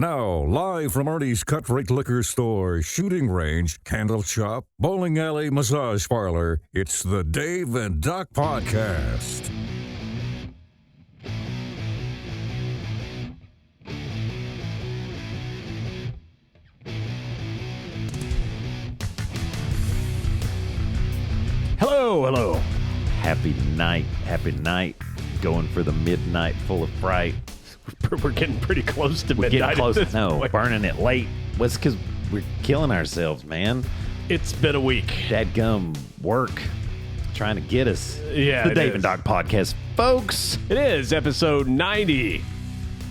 Now, live from Artie's Cut Rate Liquor Store, shooting range, candle shop, bowling alley, massage parlor, it's the Dave and Doc Podcast. Hello. Happy night. Going for the midnight full of fright. We're getting pretty close to We're midnight. getting close. At this No, point. burning it late. What's because we're killing ourselves, man. It's been a week. Dadgum work trying to get us. Yeah, the it Dave is. and Doc Podcast, folks. It is episode 90,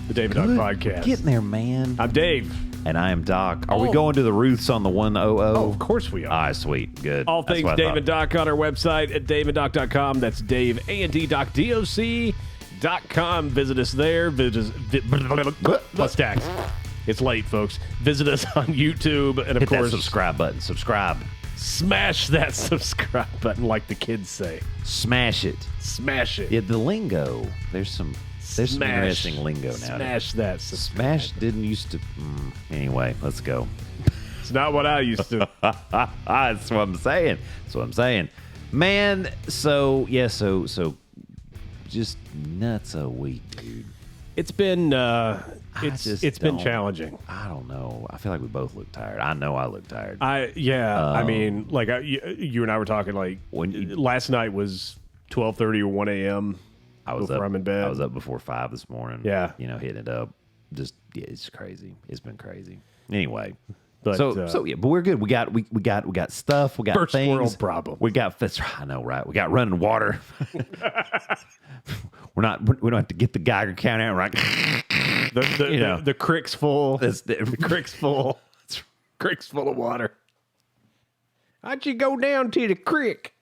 the Dave and Doc Good. Podcast. Getting there, man. I'm Dave. And I am Doc. Are we Oh. going to the Ruths on the 100? Oh, of course we are. Ah, sweet. Good. All That's things what I Dave thought. and Doc on our website at daveanddoc.com. That's Dave and D Doc, DOC.com. Visit us there. Mustache. It's late, folks. Visit us on YouTube. And of Hit course, that subscribe button. Subscribe. smash that subscribe button like the kids say. Smash it. Smash it. Yeah, the lingo. There's some interesting lingo now. Smash that. Smash didn't used to. Anyway, let's go. It's not what I used to. That's what I'm saying. Man, so just nuts a week, dude. It's been just it's been don't- challenging. I don't know. I feel like we both look tired. I know I look tired. I mean, like you and I were talking like last night was 12:30 or 1 a.m. I was before up. I'm in bed. I was up before 5 this morning. Yeah. Hitting it up. Just it's crazy. It's been crazy. Anyway. But, So but we're good. We got stuff. We got First things. world problem. We got I know, right? We got running water. We don't have to get the Geiger count out. Right? The creek's full. The creek's full. Creek's full of water. How'd you go down to the creek?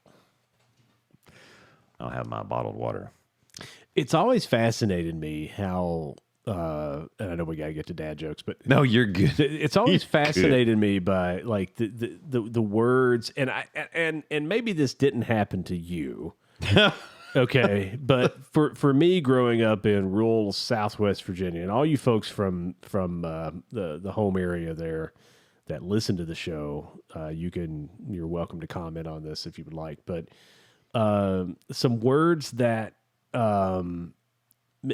I'll have my bottled water. It's always fascinated me how, and I know we gotta get to dad jokes, but No, you're good. it's always You're fascinated me by like the words, and maybe this didn't happen to you. Okay, but for me, growing up in rural Southwest Virginia, and all you folks from the home area there that listen to the show, you're welcome to comment on this if you would like. But some words that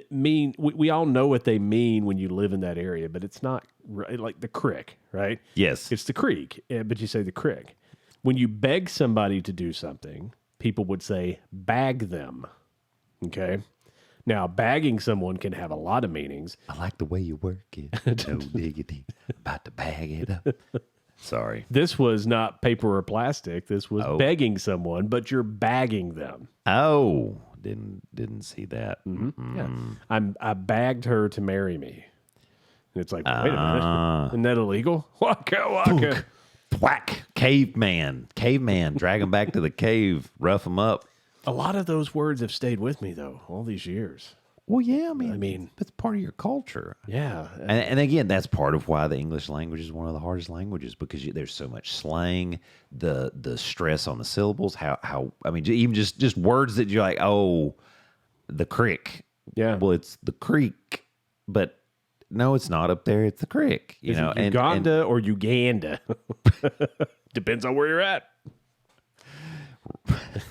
mean we all know what they mean when you live in that area, but it's not like the crick, right? Yes. It's the creek, but you say the crick. When you beg somebody to do something, people would say bag them. Okay. Now, bagging someone can have a lot of meanings. I like the way you work it. No diggity. About to bag it up. Sorry. This was not paper or plastic. This was begging someone, but you're bagging them. Oh, didn't see that. Yeah. I bagged her to marry me. And it's like, wait a minute. Isn't that illegal? Waka waka. Whack. Caveman. Drag him back to the cave. Rough him up. A lot of those words have stayed with me, though, all these years. Well, yeah, I mean, mean, that's part of your culture. Yeah. And again, that's part of why the English language is one of the hardest languages because there's so much slang, the stress on the syllables, how I mean, even just words that you're like, oh, the creek. Yeah. Well, it's the creek, but no, it's not up there. It's the creek. Is it Uganda or Uganda? Depends on where you're at. Wasn't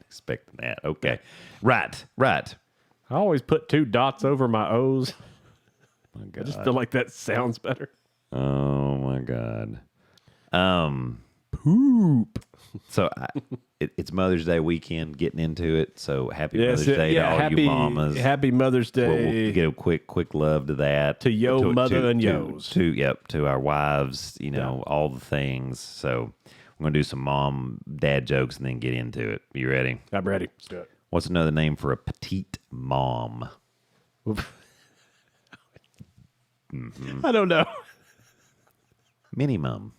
expecting that. Okay. Right. I always put 2 dots over my O's. My I God. just feel like that sounds better. Oh my God. Poop. So it's Mother's Day weekend, getting into it. So happy Mother's Day to all happy, you mamas. Happy Mother's Day. We'll give a quick love to that. To yo mother and yos. To our wives, all the things. So I'm going to do some dad jokes and then get into it. You ready? I'm ready. Let's do it. What's another name for a petite mom? I don't know. Minimum.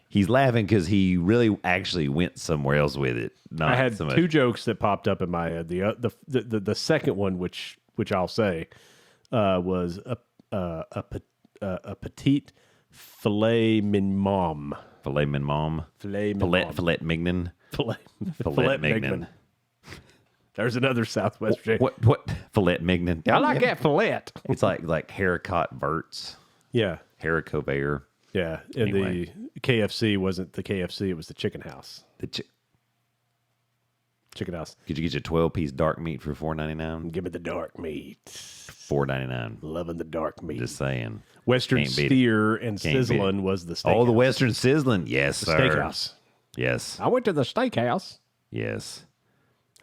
He's laughing because he really actually went somewhere else with it. Not I had so much. 2 jokes that popped up in my head. The second one, which I'll say, was a petite filet mignon. Filet mignon. Filet mignon. Filet mignon. Filet Filet mignon. mignon. There's another Southwest Virginia. What fillet mignon? I like that fillet. It's like haricot verts, Yeah. haricot vert. Yeah. And Anyway. the KFC wasn't the KFC, it was the Chicken House. Chicken House. Could you get your 12-piece dark meat for $4.99? Give me the dark meat. $4.99. Loving the dark meat. Just saying. Western Can't beat it. Steer and Can't beat it. Sizzlin' was the steakhouse. Oh, the Western Sizzling. Yes, The sir. steakhouse. Yes. I went to the steakhouse Yes.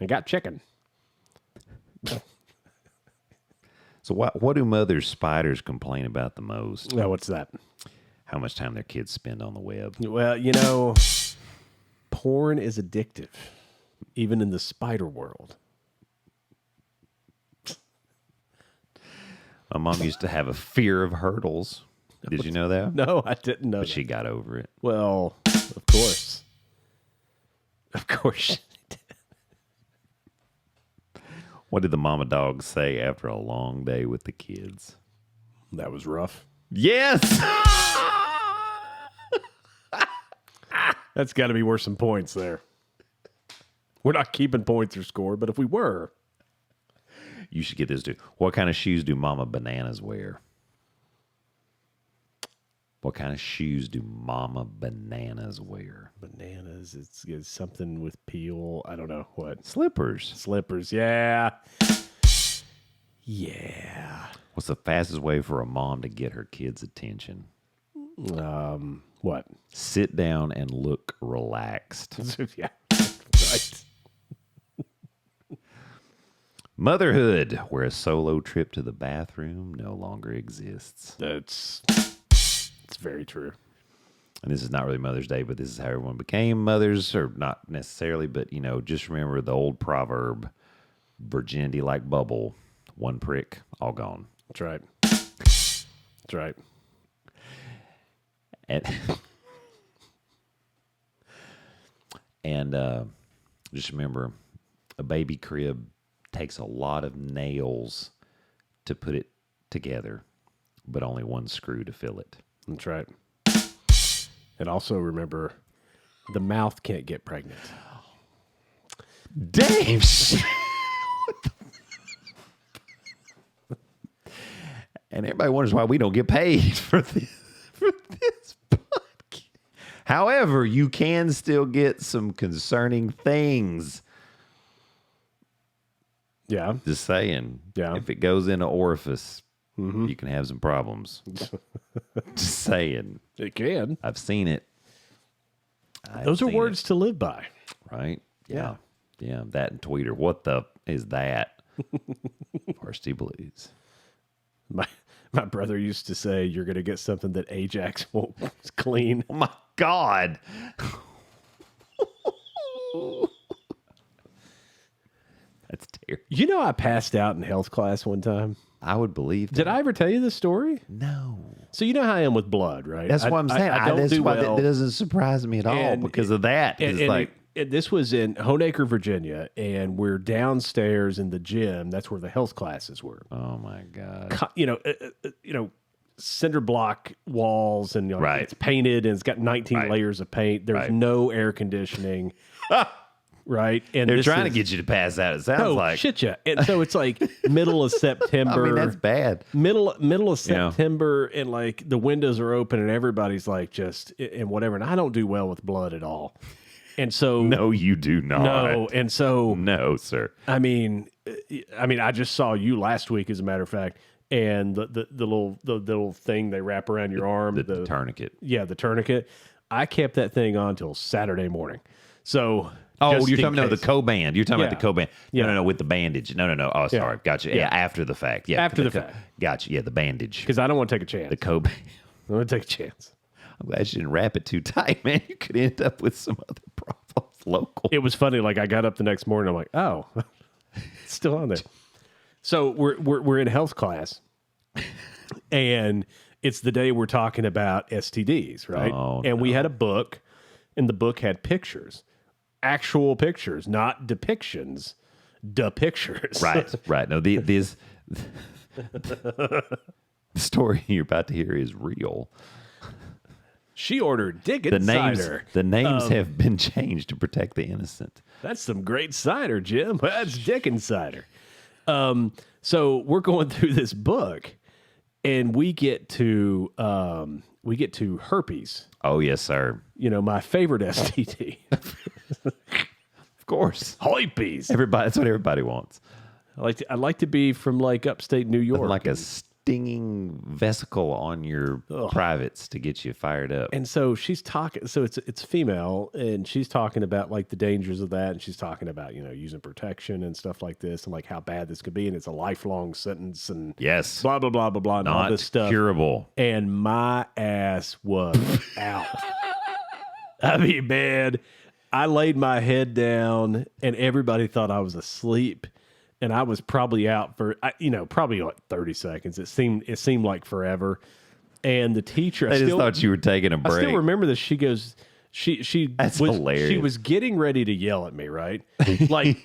and got chicken. So what do mother spiders complain about the most? Now, what's that? How much time their kids spend on the web. Well, porn is addictive, even in the spider world. My mom used to have a fear of hurdles. Did you know that? No, I didn't know But that. she got over it. Well, of course. Of course she did. What did the mama dog say after a long day with the kids? That was rough. Yes. That's got to be worth some points there. We're not keeping points or score, but if we were. You should get this too. What kind of shoes do Mama Bananas wear? What kind of shoes do Mama Bananas wear? Bananas, it's something with peel. I don't know what. Slippers. Slippers, yeah. Yeah. What's the fastest way for a mom to get her kids' attention? What? Sit down and look relaxed. Yeah. Right. Motherhood, where a solo trip to the bathroom no longer exists. It's very true. And this is not really Mother's Day, but this is how everyone became mothers, or not necessarily, but, just remember the old proverb, virginity like bubble, one prick, all gone. That's right. That's right. And just remember, a baby crib takes a lot of nails to put it together, but only one screw to fill it. That's right. And also remember, the mouth can't get pregnant. Dave! And everybody wonders why we don't get paid for this podcast. However, you can still get some concerning things. Yeah. Just saying. Yeah. If it goes in an orifice, you can have some problems. Just saying. It can. I've seen it. Those are words to live by. Right? Yeah. Yeah, that and tweeter. What the is that? Varsity Blues. My brother used to say, you're going to get something that Ajax won't clean. Oh, my God. That's terrible. I passed out in health class one time. I would believe that. Did I ever tell you this story? No. So you know how I am with blood, right? That's what I'm saying. I don't that's do why well. that doesn't surprise me at all And because of that. It's like, this was in Honaker, Virginia, and we're downstairs in the gym. That's where the health classes were. oh, my God. Cinder block walls, and Right. it's painted, and it's got 19 Right. layers of paint. There's Right. no air conditioning, right? And They're this trying to is- get you to pass out. It sounds Oh, like. shit, yeah. And so it's like middle of September. I mean, that's bad. Middle of Yeah. September, and like the windows are open, and everybody's like just and whatever. And I don't do well with blood at all. And so No, you do not. no, and so No, sir. I mean, I just saw you last week, as a matter of fact, and the little thing they wrap around your arm, The tourniquet. yeah, the tourniquet. I kept that thing on till Saturday morning. So Oh, just you're in talking about the case. co-band. You're talking about Yeah. the co-band. Yeah. No, with the bandage. No. Oh, sorry. Gotcha. Yeah. Yeah. After the fact. Yeah. After the fact. Gotcha. Yeah, the bandage. because I don't want to take a chance. The co-band. I'm going to take a chance. I'm glad you didn't wrap it too tight, man. You could end up with some other problems local. It was funny. Like I got up the next morning, I'm like, oh, it's still on there. So we're in health class, and it's the day we're talking about STDs, right? Oh, and we had a book, and the book had pictures, actual pictures, not depictions, pictures. Right. No, the story you're about to hear is real. She ordered Dickens The names, cider. the names have been changed to protect the innocent. That's some great cider, Jim. That's Dickens cider. So we're going through this book, and we get to herpes. Oh, yes, sir. You know, my favorite STD. Of course. Herpes. That's what everybody wants. I'd like to be from like upstate New York. Like a stinging vesicle on your privates to get you fired up. And so she's talking. So it's female, and she's talking about like the dangers of that, and she's talking about using protection and stuff like this, and like how bad this could be, and it's a lifelong sentence, and Yes. blah blah blah blah blah, and all Not this stuff. curable. And my ass was out. I mean, man, I laid my head down, and everybody thought I was asleep. And I was probably out for, probably like 30 seconds. It seemed like forever. And the teacher, I just thought you were taking a break. I still remember this. She goes, That's hilarious. She was getting ready to yell at me, right? Like,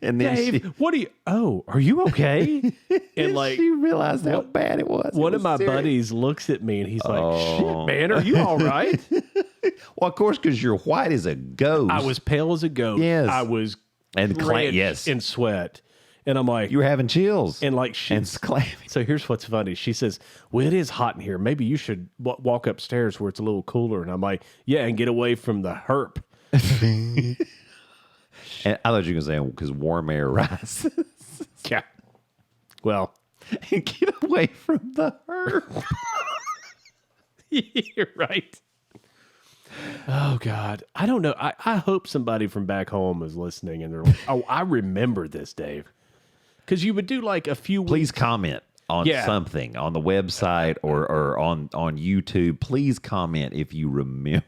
And then Dave, are you okay? And like, she realized how bad it was. One of my buddies looks at me and he's like, shit, man, are you all right? Well, of course, because you're white as a ghost. I was pale as a ghost. Yes. I was And drenched yes. in sweat. And I'm like, You were having chills. and like and clamming. So here's what's funny. She says, well, it is hot in here. Maybe you should walk upstairs where it's a little cooler. And I'm like, yeah, and get away from the herp. And I thought you were going to say, because warm air rises. Yeah. Well, And get away from the herp. you're right. Oh, God. I don't know. I hope somebody from back home is listening and they're like, oh, I remember this, Dave. Because you would do like a few weeks. Please comment on Yeah. something on the website or on YouTube. Please comment if you remember.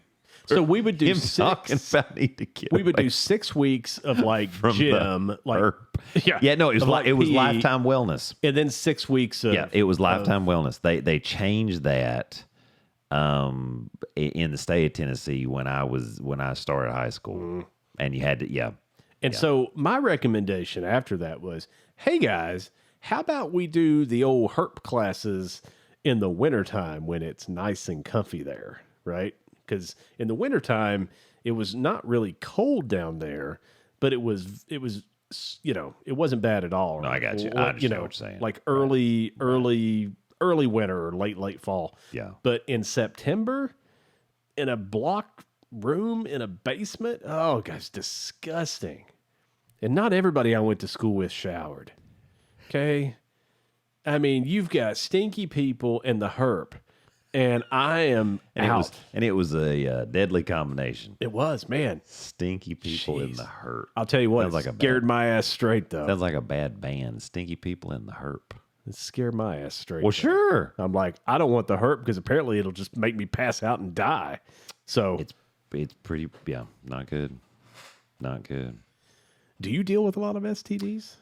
So we would do Him talking about need to get we would away do 6 weeks of like from gym, the like herp. yeah, Yeah, no, it was of, like, it was PE, Lifetime Wellness. and then 6 weeks of Yeah, it was Lifetime Wellness. They changed that in the state of Tennessee when I started high school, and you had to And so my recommendation after that was, hey guys, how about we do the old herp classes in the wintertime when it's nice and comfy there, right? Because in the wintertime, it was not really cold down there, but it wasn't bad at all. No, I got you. I understand what you're saying. Like early winter or late fall. Yeah. But in September, in a block room in a basement, oh, gosh, disgusting. And not everybody I went to school with showered. Okay? I mean, you've got stinky people and the herp, and I am out. It was a deadly combination. It was, man. Stinky people in the herp. I'll tell you what, Sounds it like a scared my ass straight, though. Sounds like a bad band. Stinky people in the herp. It scared my ass straight. Well, though. sure. I'm like, I don't want the herp because apparently it'll just make me pass out and die. So It's pretty, not good. Not good. do you deal with a lot of STDs?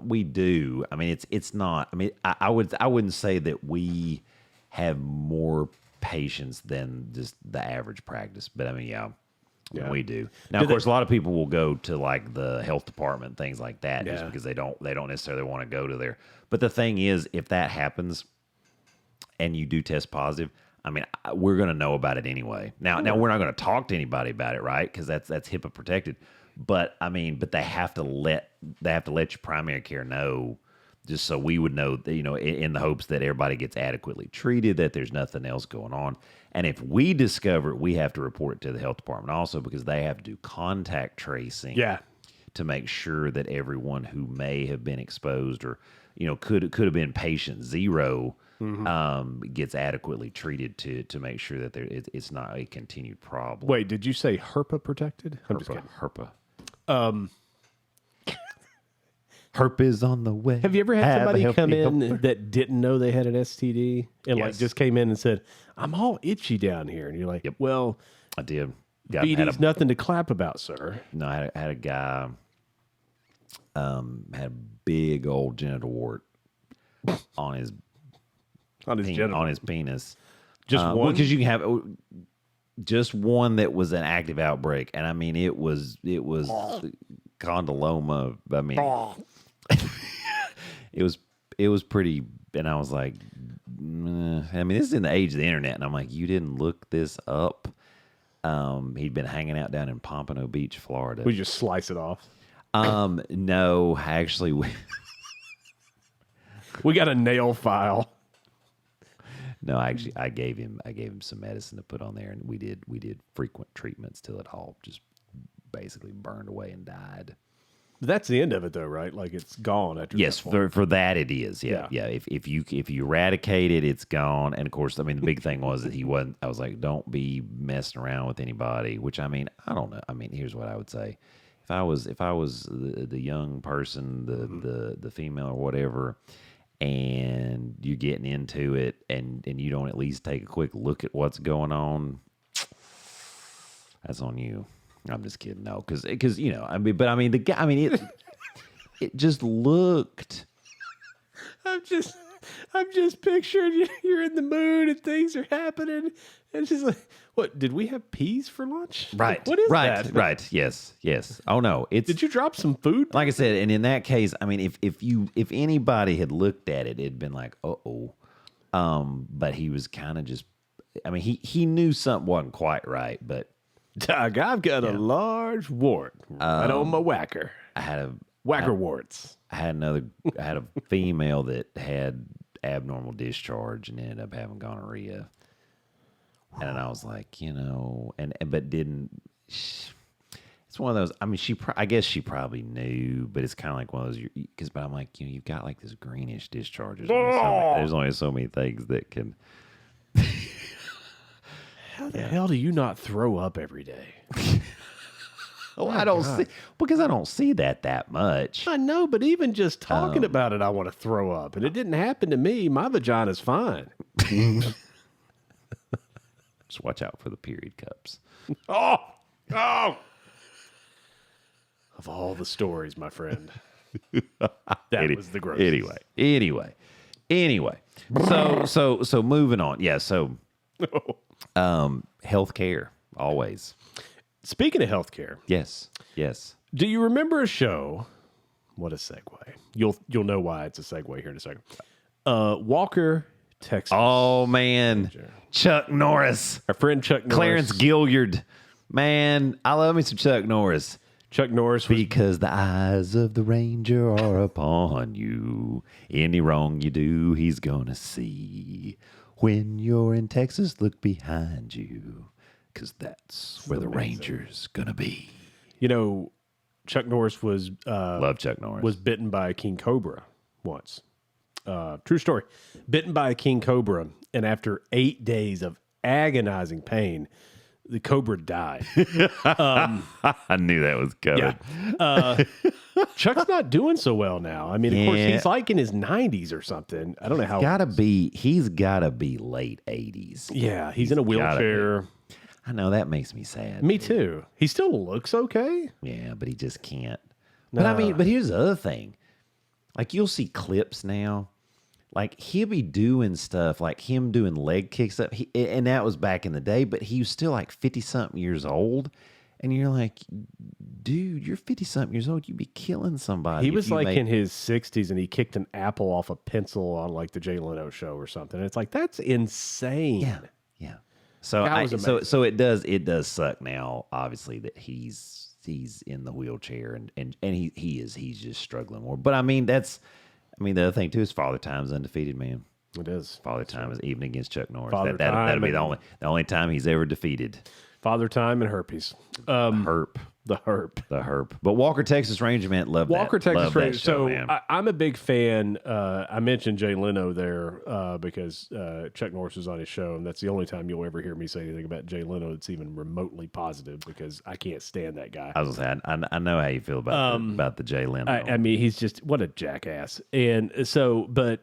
We do. I mean, it's not. I mean, I wouldn't say that we have more patients than just the average practice, but I mean, yeah. We do. Now, of course, a lot of people will go to like the health department, things like that, just because they don't necessarily want to go to there. But the thing is, if that happens and you do test positive, I mean, we're going to know about it anyway. Now we're not going to talk to anybody about it, right? Because that's HIPAA protected. But I mean, they have to let your primary care know, just so we would know, that, in the hopes that everybody gets adequately treated, that there's nothing else going on. And if we discover it, we have to report it to the health department also, because they have to do contact tracing. Yeah. To make sure that everyone who may have been exposed or could have been patient zero gets adequately treated to make sure that it's not a continued problem. Wait, did you say HERPA protected? I'm just kidding. Herpa. Herp is on the way. Have you ever had somebody come in helper. that didn't know they had an STD and like Yes. just came in and said, I'm all itchy down here? And you're like, well, I did. BD's nothing to clap about, sir. No, I had a guy had a big old genital wart on his penis. Just one? Because you can have just one that was an active outbreak, and I mean it was condyloma. I mean, it was pretty, and I was like, I mean, this is in the age of the internet, and I'm like, you didn't look this up. He'd been hanging out down in Pompano Beach, Florida. We just slice it off. No, actually, We got a nail file. no, actually, I gave him some medicine to put on there, and we did frequent treatments till it all just basically burned away and died. That's the end of it, though, right? Like it's gone after. Yes, that point. for that it is. Yeah. If you eradicate it, it's gone. And of course, I mean, the big thing was that he wasn't. I was like, don't be messing around with anybody. Which I mean, I don't know. I mean, here's what I would say: if I was the young person, the female or whatever, and you're getting into it, and you don't at least take a quick look at what's going on, that's on you. I'm just kidding. No, because you know, I mean, but I mean, the guy, I mean, it just looked. I'm just picturing you're in the mood and things are happening, and she's like, "What? Did we have peas for lunch? Right. Like, what is right, that? Right. Yes. Oh no. Did you drop some food? Like I said, and in that case, I mean, if anybody had looked at it, it'd been like, uh-oh. But he was kind of just. I mean, he knew something wasn't quite right, but. Doug, I've got a large wart right on my whacker. Whacker warts. I had a female that had abnormal discharge and ended up having gonorrhea. And I was like, you know, but didn't. It's one of those. I mean, I guess she probably knew, but it's kind of like one of those. But I'm like, you know, you've got like this greenish discharge. There's only so many things that can. How the hell do you not throw up every day? Oh, I don't see because I don't see that much. I know, but even just talking about it, I want to throw up, and it didn't happen to me. My vagina's fine. Just watch out for the period cups. Oh! Of all the stories, my friend, that was the grossest. Anyway. So moving on. Yeah. So, healthcare always. Speaking of healthcare, Yes. do you remember a show? What a segue! You'll know why it's a segue here in a second. Walker, Texas. Oh man, Chuck Norris, Our friend Chuck Norris. Clarence Gilliard. Man, I love me some Chuck Norris. Chuck Norris was Because the eyes of the ranger are upon you. Any wrong you do, he's gonna see. When you're in Texas, look behind you. Because that's where the ranger's gonna be. You know, Chuck Norris was Love Chuck Norris. was bitten by a king cobra once. True story. Bitten by a king cobra, and after 8 days of agonizing pain, the cobra died. I knew that was coming. Yeah. Chuck's not doing so well now. I mean, of course, he's like in his 90s or something. I don't know how. He's gotta be late 80s. Yeah, he's in a wheelchair. I know, that makes me sad. Me too. He still looks okay. Yeah, but he just can't. But I mean, but here's the other thing. Like, you'll see clips now. Like, he'll be doing stuff, like him doing leg kicks up. And that was back in the day, but he was still like 50-something years old. And you're like, dude, you're 50-something years old. You'd be killing somebody. He was like in his 60s, and he kicked an apple off a pencil on like the Jay Leno show or something. And it's like, that's insane. Yeah. So so it does suck now, obviously, that he's in the wheelchair and he's just struggling more. But I mean, the other thing too is Father Time's undefeated, man. It is. Father Time is even against Chuck Norris. Father That'll be Time the only time he's ever defeated. Father Time and herpes. Herp. The herp. But Walker, Texas Ranger, man, love Walker, that. Texas Love Ranger. that show, So man. I'm a big fan. I mentioned Jay Leno there because Chuck Norris was on his show, and that's the only time you'll ever hear me say anything about Jay Leno that's even remotely positive, because I can't stand that guy. I was gonna say, I know how you feel about the Jay Leno. I mean, he's just, what a jackass. And so, but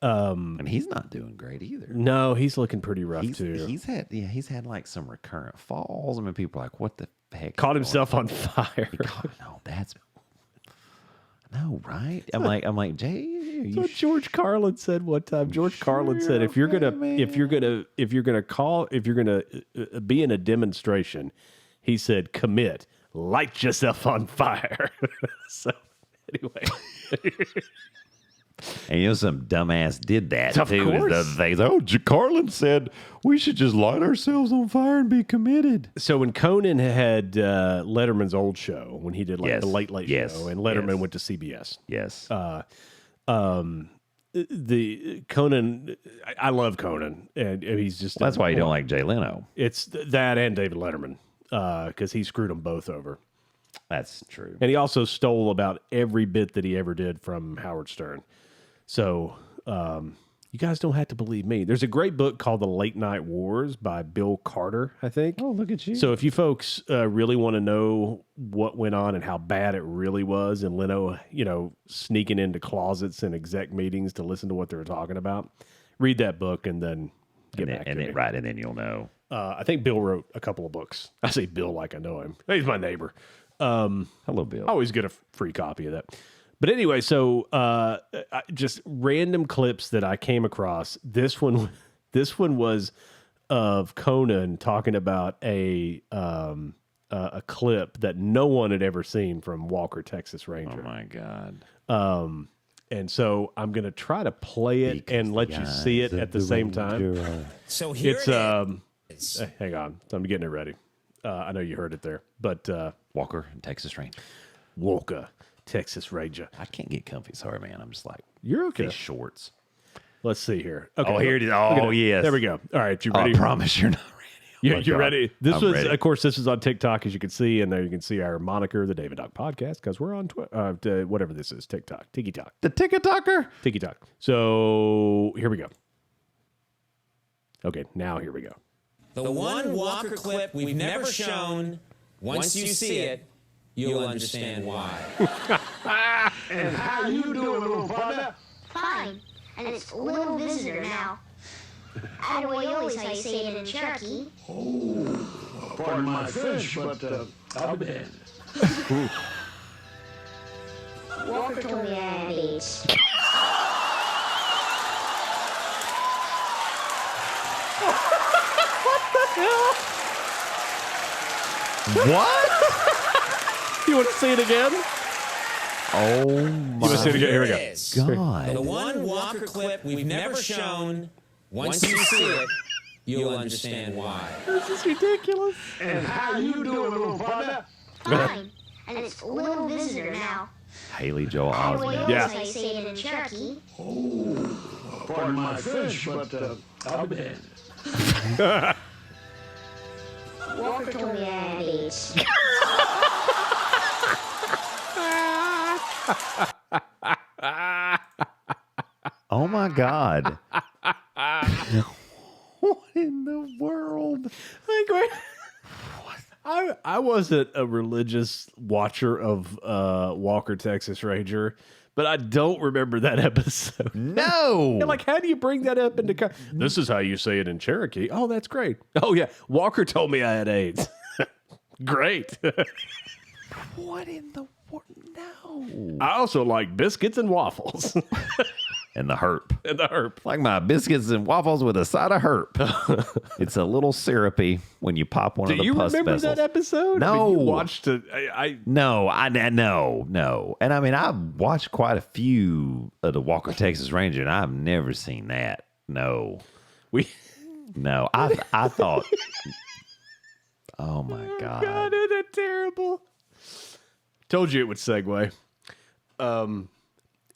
and he's not doing great either. no, he's looking pretty rough too. He's had like some recurrent falls. I mean, people are like, what the heck? Caught himself on fire. No, right? I'm like, Jay, That's what George Carlin said one time. George Carlin said, if you're gonna be in a demonstration, he said, commit, light yourself on fire. So anyway, And you know, some dumbass did that Of too. course. The other things. Oh, Carlin said we should just light ourselves on fire and be committed. So when Conan had Letterman's old show, when he did like Yes. the Late Late Yes. Show, and Letterman Yes. went to CBS. Yes. The Conan, I love Conan, and he's just That's why you don't like Jay Leno. It's that and David Letterman because he screwed them both over, That's true. and he also stole about every bit that he ever did from Howard Stern. So you guys don't have to believe me. There's a great book called The Late Night Wars by Bill Carter, I think. Oh, look at you. So if you folks really want to know what went on and how bad it really was, and Leno, sneaking into closets and exec meetings to listen to what they were talking about, read that book and then get back to me. Right, and then you'll know. I think Bill wrote a couple of books. I say Bill like I know him. He's my neighbor. Hello, Bill. I always get a free copy of that. But anyway, so just random clips that I came across. This one was of Conan talking about a clip that no one had ever seen from Walker, Texas Ranger. Oh my God. And so I'm going to try to play it and let you see it at the same time. So here It's hang on, I'm getting it ready. I know you heard it there, but Walker and Texas Ranger. Walker, Texas Ranger. I can't get comfy. Sorry, man. I'm just like, You're okay. these shorts. Let's see here. Okay, Oh, here it is. look at Oh, yes. There we go. All right, you I ready? promise you're not ready. Yeah, my you're God. ready. This I'm was, ready. of course, this is on TikTok, as you can see, and there you can see our moniker, the David Doc Podcast, because we're on whatever this is, TikTok, Tiki Talk, The TikToker. Tiki Talk. So here we go. Okay, now here we go. the one Walker clip we've never shown. Once you see it, you'll understand why. And how you doing, little partner? Fine. And it's little visitor now. Attaboy how you say it in Cherokee. Pardon my French, but I'll be damned. Walker told me I had AIDS. What? You want to see it again? Oh You my want to see it again? Here we Here go. it is. God. The one Walker clip we've never shown. Once you see it, you'll understand why. This is ridiculous. And how you doing, little partner? Fine. And it's little visitor now. Haley Joel Attaboy Osment. Yeah. how you say it in Cherokee. Pardon my French, but I'll be damned. Walker told me I had AIDS. Oh my God. What in the world? Like, wait. I wasn't a religious watcher of Walker, Texas Ranger, but I don't remember that episode. No. You're like, how do you bring that up into? This is how you say it in Cherokee. Oh, that's great. Oh yeah, Walker told me I had AIDS. Great. What in the world? No. I also like biscuits and waffles And the herp. and the herp. Like my biscuits and waffles with a side of herp. It's a little syrupy when you pop one Do of the you pus remember vessels. that episode? No. I mean, you watched it. No, no. And I mean, I've watched quite a few of the Walker Texas Ranger, and I've never seen that. No. No. I thought, oh my God. God, isn't it terrible? Told you it would segue.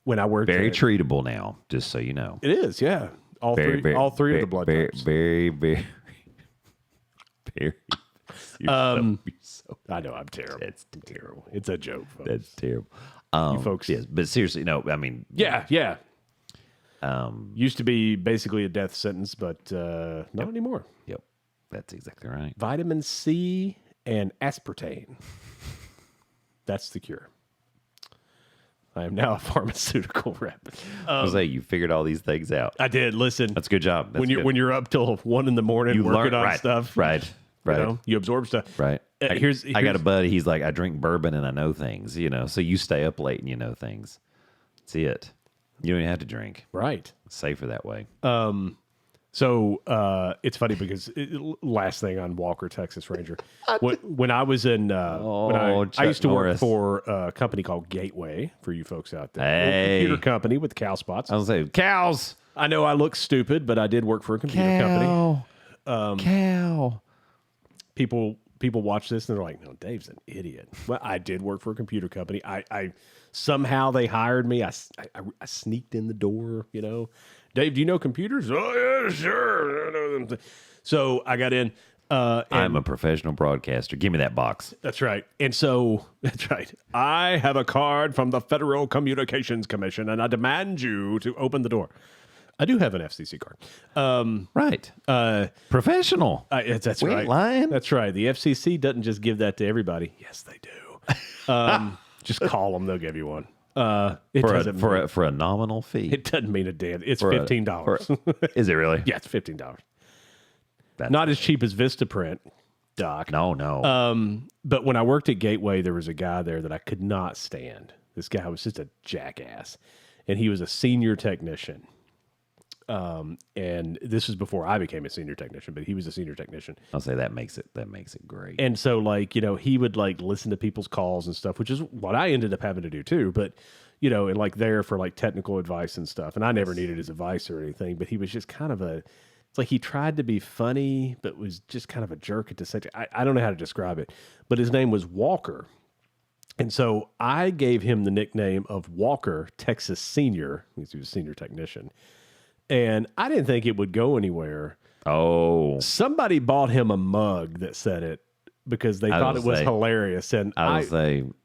When I worked Very at, treatable now, just so you know. It is, yeah. All three of the blood very, types. very. You're so, I know I'm terrible. that's terrible. It's a joke, folks. That's terrible. folks- Yes, but seriously, no. I mean, Yeah. Used to be basically a death sentence, but not anymore. Yep, that's exactly right. Vitamin C and aspartame. That's the cure. I am now a pharmaceutical rep. Jose, you figured all these things out. I did. Listen, That's a good job. That's when you're good. when you're up till 1 a.m. you working learn on right, stuff, right, you absorb stuff, right. Here's I got a buddy. He's like, I drink bourbon and I know things. So you stay up late and you know things. That's it. You don't even have to drink. right. It's safer that way. So it's funny because last thing on Walker, Texas Ranger. When I was in, I used to work for a company called Gateway, for you folks out there. Hey. A computer company with cow spots. I was saying cows. I know I look stupid, but I did work for a computer company. Cow. People watch this and they're like, "No, Dave's an idiot." Well, I did work for a computer company. I somehow they hired me. I sneaked in the door. Dave, do you know computers? Oh yeah, sure. I know them. So I got in. I'm a professional broadcaster. Give me that box. That's right. And so that's right. I have a card from the Federal Communications Commission, and I demand you to open the door. I do have an FCC card. Right. Professional. That's We right. ain't lying. That's right. The FCC doesn't just give that to everybody. Yes, they do. Just call them; they'll give you one. For a nominal fee. It doesn't mean a damn. It's $15. Is it really? Yeah, it's $15. That's Not as cheap as Vistaprint, Doc. No. But when I worked at Gateway, there was a guy there that I could not stand. This guy was just a jackass, and he was a senior technician. And this was before I became a senior technician, but he was a senior technician. I'll say that makes it great. And so he would listen to people's calls and stuff, which is what I ended up having to do too. But, and there for technical advice and stuff. And I never needed his advice or anything, but he was just kind of it's like he tried to be funny, but was just kind of a jerk at the same time. I don't know how to describe it, but his name was Walker. And so I gave him the nickname of Walker, Texas Senior, because he was a senior technician. And I didn't think it would go anywhere. Oh. Somebody bought him a mug that said it because they thought it was hilarious. And I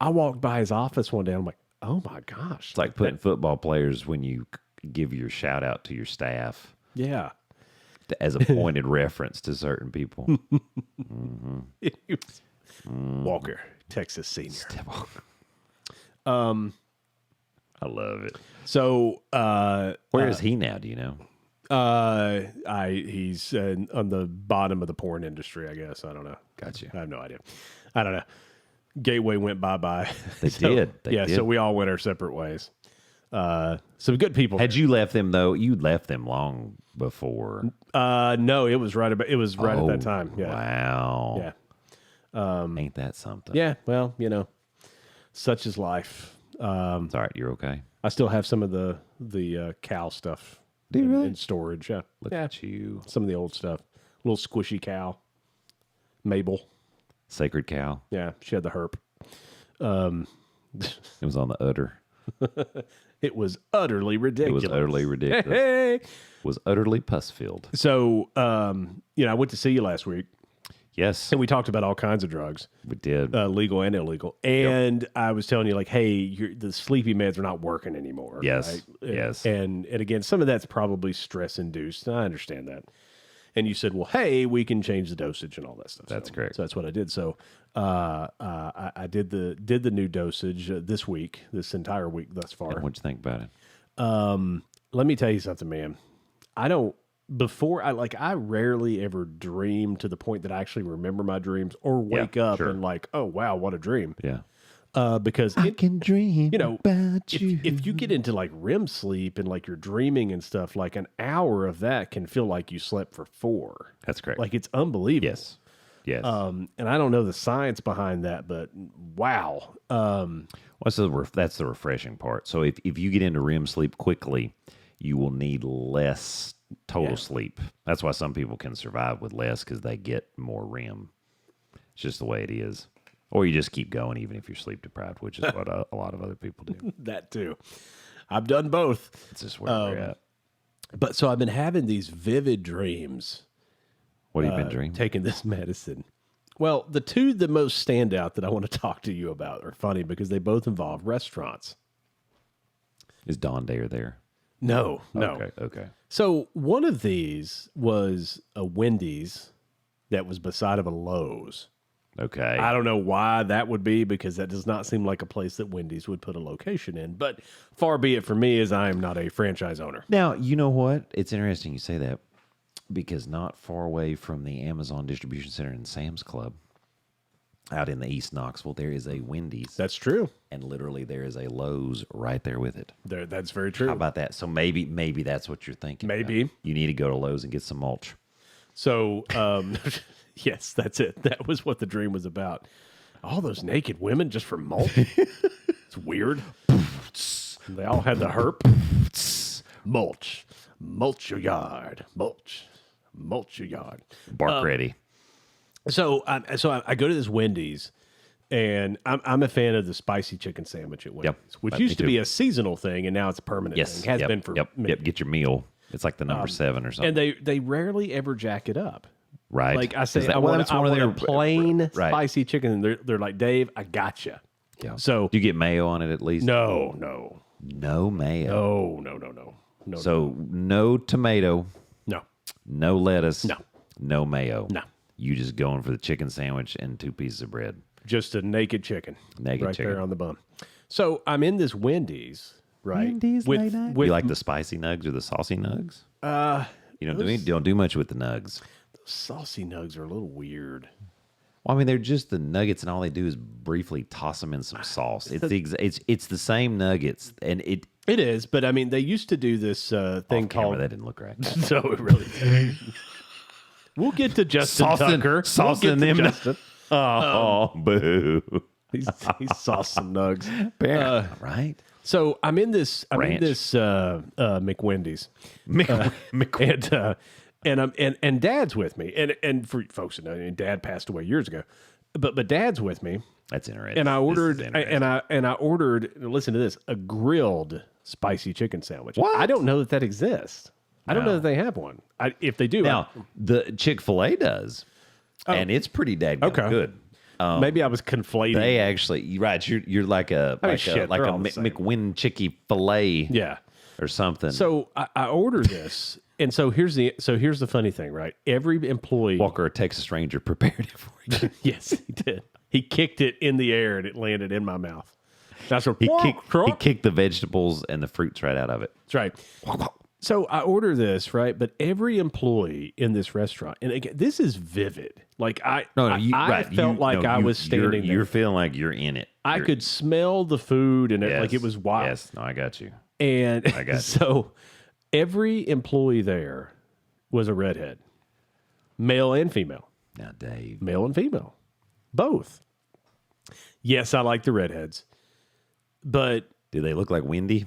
walked by his office one day and I'm like, oh my gosh. It's like putting football players when you give your shout out to your staff. Yeah. As a pointed reference to certain people. Walker, Texas Senior. I love it. So, where is he now? Do you know? He's on the bottom of the porn industry, I guess. I don't know. Gotcha. I have no idea. I don't know. Gateway went bye-bye. They did. So we all went our separate ways. Some good people. Had you left them though? You'd left them long before. No, it was right at that time. Yeah. Wow. Yeah. Ain't that something? Yeah. Well, such is life. It's all right. You're okay. I still have some of the cow stuff. Do you really? In storage? Yeah. Look at you. Some of the old stuff. Little squishy cow. Mabel. Sacred cow. Yeah, she had the herp. It was on the udder. It was utterly ridiculous. It was utterly ridiculous. Hey. It was utterly pus-filled. So, I went to see you last week. Yes. And we talked about all kinds of drugs. We did. Legal and illegal. And I was telling you, hey, the sleepy meds are not working anymore. Yes. Right? Yes. And again, some of that's probably stress-induced. And I understand that. And you said, well, hey, we can change the dosage and all that stuff. That's correct. So that's what I did. So I did the new dosage this entire week thus far. And what'd you think about it? Let me tell you something, man. I rarely ever dream to the point that I actually remember my dreams or wake up and oh, wow, what a dream. Yeah. Because I can dream about you. If you get into REM sleep and you're dreaming and stuff, an hour of that can feel like you slept for 4. That's correct. It's unbelievable. Yes. Yes. And I don't know the science behind that, but wow. That's the refreshing part. So if you get into REM sleep quickly, you will need less total sleep. That's why some people can survive with less because they get more REM. It's just the way it is. Or you just keep going even if you're sleep deprived, which is what a lot of other people do. That too. I've done both. It's just where we're at. But so I've been having these vivid dreams. What have you been dreaming? Taking this medicine. Well, the two that most stand out that I want to talk to you about are funny because they both involve restaurants. Is Don Dare there? No. Okay. So one of these was a Wendy's that was beside of a Lowe's. Okay. I don't know why that would be because that does not seem like a place that Wendy's would put a location in. But far be it from me as I am not a franchise owner. Now, you know what? It's interesting you say that because not far away from the Amazon distribution center in Sam's Club, out in the East Knoxville, there is a Wendy's. That's true. And literally there is a Lowe's right there with it. That's very true. How about that? So maybe that's what you're thinking. Maybe. about. You need to go to Lowe's and get some mulch. So, yes, that's it. That was what the dream was about. All those naked women just for mulch. It's weird. They all had the herp. Mulch. Mulch your yard. Mulch your yard. Bark ready. So I go to this Wendy's, and I'm a fan of the spicy chicken sandwich at Wendy's, which me used to too. be a seasonal thing, and now it's a permanent Yes. thing. Has been for many. Get your meal. It's like the number 7 or something. And they rarely ever jack it up. right. Like I say, Is that- I well, want that's one of a their plain right. spicy chicken, and they're like, Dave, I gotcha. Yeah. So Do you get mayo on it at least? no. No mayo. No. So no tomato, no. no lettuce, No. no mayo. No. You just going for the chicken sandwich and 2 pieces of bread. Just a naked chicken. Naked right chicken. there on the bun. So I'm in this Wendy's, right? Wendy's with, late night. with You like the spicy nugs or the saucy nugs? You don't do much with the nugs. saucy nugs are a little weird. Well, I mean, they're just the nuggets, and all they do is briefly toss them in some sauce. It's the same nuggets, and it. It is, but I mean, they used to do this thing Off camera, called. that didn't look right. So it really did. We'll get to Justin Tucker. Saucing We'll get to them. Justin. Oh, boo! He's saucing nugs. Right? So I'm in this Ranch. McWendy's, and Dad's with me, and for folks that know, Dad passed away years ago, but Dad's with me, That's interesting. and I ordered This is interesting. and I ordered. Listen to this: a grilled spicy chicken sandwich. What? I don't know that exists. I don't know that they have one. If they do, Now the Chick-fil-A does, and it's pretty daggone Okay. good. maybe I was conflating. They actually, you're like a shit, they're all the same. McWin Chicky fillet, Yeah. or something. So I ordered this, and so here's the funny thing, right? Every employee. Walker, a Texas Ranger, prepared it for you. Yes, he did. He kicked it in the air, and it landed in my mouth. That's what He kicked the vegetables and the fruits right out of it. That's right. So I order this, right? But every employee in this restaurant, and again, this is vivid. Like I felt like I was standing there. You're feeling like you're in it. I could smell the food, and like it was wild. Yes, no, I got you. And got you. so every employee there was a redhead, male and female, Now, Dave, male and female, both. Yes, I like the redheads, but do they look like Wendy?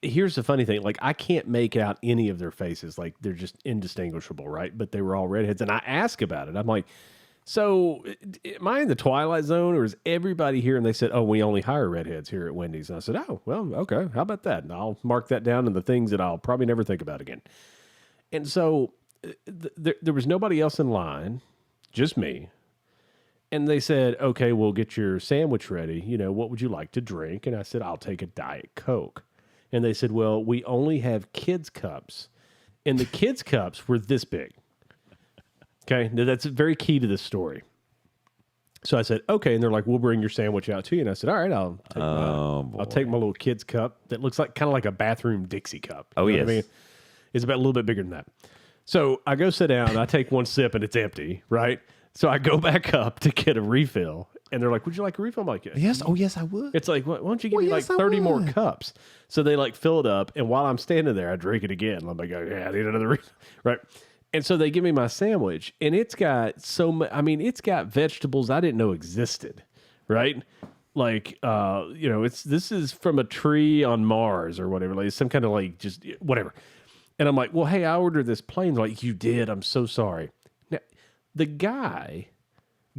here's the funny thing. Like, I can't make out any of their faces. Like, they're just indistinguishable, right? But they were all redheads. And I asked about it. I'm like, so am I in the Twilight Zone, or is everybody here? And they said, oh, we only hire redheads here at Wendy's. And I said, oh, well, okay. How about that? And I'll mark that down in the things that I'll probably never think about again. And so there was nobody else in line, just me. And they said, okay, we'll get your sandwich ready. You know, what would you like to drink? And I said, I'll take a Diet Coke. And they said, well, we only have kids' cups. And the kids' cups were this big. Okay, now that's very key to this story. So I said, okay. And they're like, we'll bring your sandwich out to you. And I said, all right, I'll take my little kids' cup that looks like kind of like a bathroom Dixie cup. Oh, You know what yes. I mean? It's about a little bit bigger than that. So I go sit down, I take one sip, and it's empty, right? So I go back up to get a refill. And they're like, would you like a refill? I'm like, Yes. Oh, yes, I would. it's like, why don't you give me yes, like I 30 more would. cups? So they like fill it up. And while I'm standing there, I drink it again. I'm like, yeah, I need another refill. Right. And so they give me my sandwich, and it's got it's got vegetables I didn't know existed. Right. Like, this is from a tree on Mars or whatever. Like some kind of like just whatever. And I'm like, well, hey, I ordered this plain. They're like, you did. I'm so sorry. Now, the guy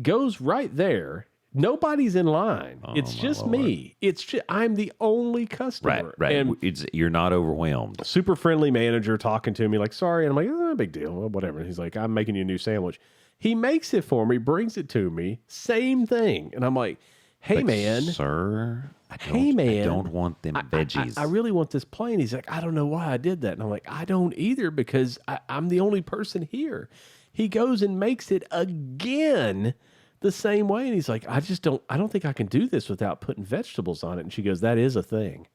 goes right there. Nobody's in line. It's just me. It's just I'm the only customer. Right. And You're not overwhelmed. super friendly manager talking to me like, sorry. And I'm like, no big deal. Well, whatever. And he's like, I'm making you a new sandwich. He makes it for me, brings it to me. Same thing. And I'm like, hey, man. Sir, I don't want them I veggies. really want this plain. He's like, I don't know why I did that. And I'm like, I don't either, because I'm the only person here. He goes and makes it again the same way. And he's like, I don't think I can do this without putting vegetables on it. And she goes, that is a thing.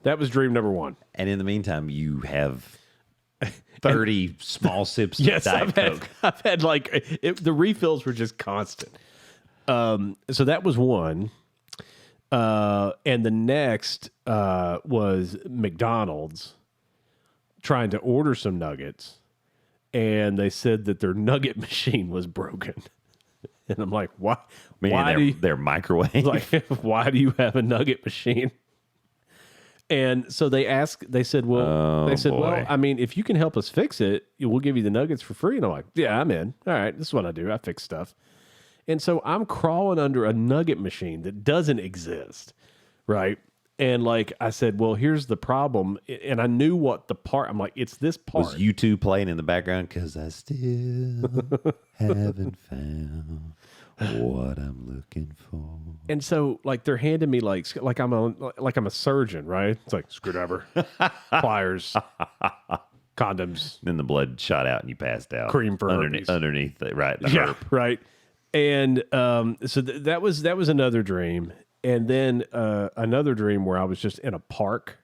That was dream number one. And in the meantime, you have 30 small sips of Yes, Diet Coke. I've had like the refills were just constant. So that was one. And the next was McDonald's trying to order some nuggets, and they said that their nugget machine was broken. And I'm like, why? Meaning their microwave. Like, why do you have a nugget machine? And so they said, well, boy. I mean, if you can help us fix it, we'll give you the nuggets for free. And I'm like, yeah, I'm in. All right, this is what I do. I fix stuff. And so I'm crawling under a nugget machine that doesn't exist, right? And like I said, well, here's the problem. And I knew what the part, I'm like, it's this part. Was U2 playing in the background? Because I still haven't found what I'm looking for. And so like they're handing me like I'm a surgeon, right? It's like screwdriver, pliers, condoms, Then the blood shot out and you passed out. Cream for herpes. underneath it, right? The yeah, herp. right. And so that was another dream. And then another dream where I was just in a park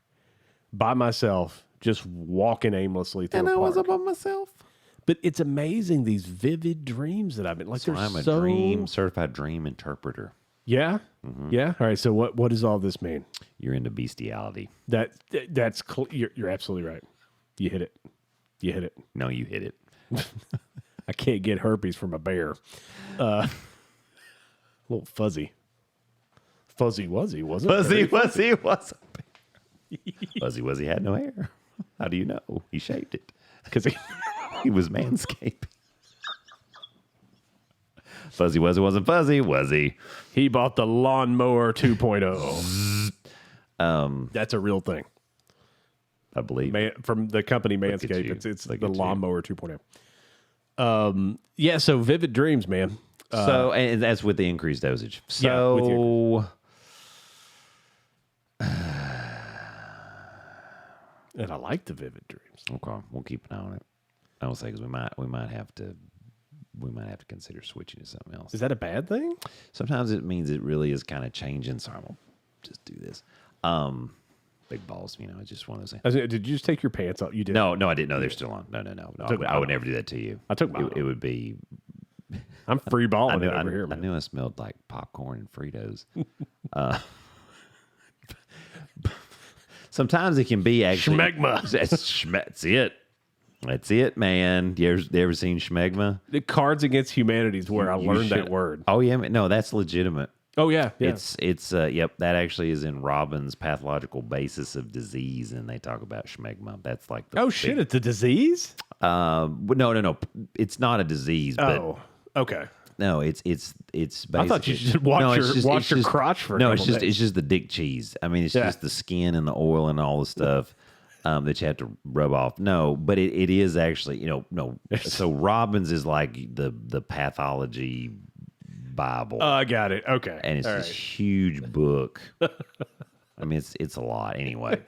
by myself, just walking aimlessly through a park. by myself. But it's amazing, these vivid dreams that I've been like. So they're I'm a so certified dream interpreter. Yeah, Mm-hmm. yeah. All right. So what does all this mean? You're into bestiality. You're absolutely right. You hit it. You hit it. No, you hit it. I can't get herpes from a bear. A little fuzzy. Fuzzy Wuzzy, wasn't it? Fuzzy Wuzzy was a bear. Fuzzy Wuzzy had no hair. How do you know? He shaved it. Because He was manscaping. Fuzzy Wuzzy wasn't fuzzy, was he? he bought the lawnmower 2.0. That's a real thing. I believe. From the company at Manscaped. you. It's Look the at you. lawnmower 2.0. Yeah, so vivid dreams, man. So, and that's with the increased dosage. Yeah, with So, And I like the vivid dreams. okay, we'll keep an eye on it. I will say because we might have to consider switching to something else. Is that a bad thing? Sometimes it means it really is kind of changing. So I'm gonna just do this. Big balls, it's just one of those things. Did you just take your pants off? You did. No, I didn't know they're still on. No. I would never do that to you. I took mine it. It would be. I'm free balling it I over here, man. knew I smelled like popcorn and Fritos. Sometimes it can be actually Schmegma. That's it, man. You ever seen schmegma? The Cards Against Humanity is where I learned that word. Oh yeah, no, that's legitimate. Oh yeah. It's yep. That actually is in Robbins' Pathological Basis of Disease, and they talk about schmegma. That's like the shit! It's a disease. No. It's not a disease. But Oh, okay. no, it's basically. I thought you should watch your crotch for. No, it's just the dick cheese. I mean, it's Yeah. just the skin and the oil and all the stuff that you have to rub off. No, but it is actually no. So Robbins is like the pathology Bible. Oh, I got it. Okay. And it's All this right. huge book. I mean, it's a lot anyway.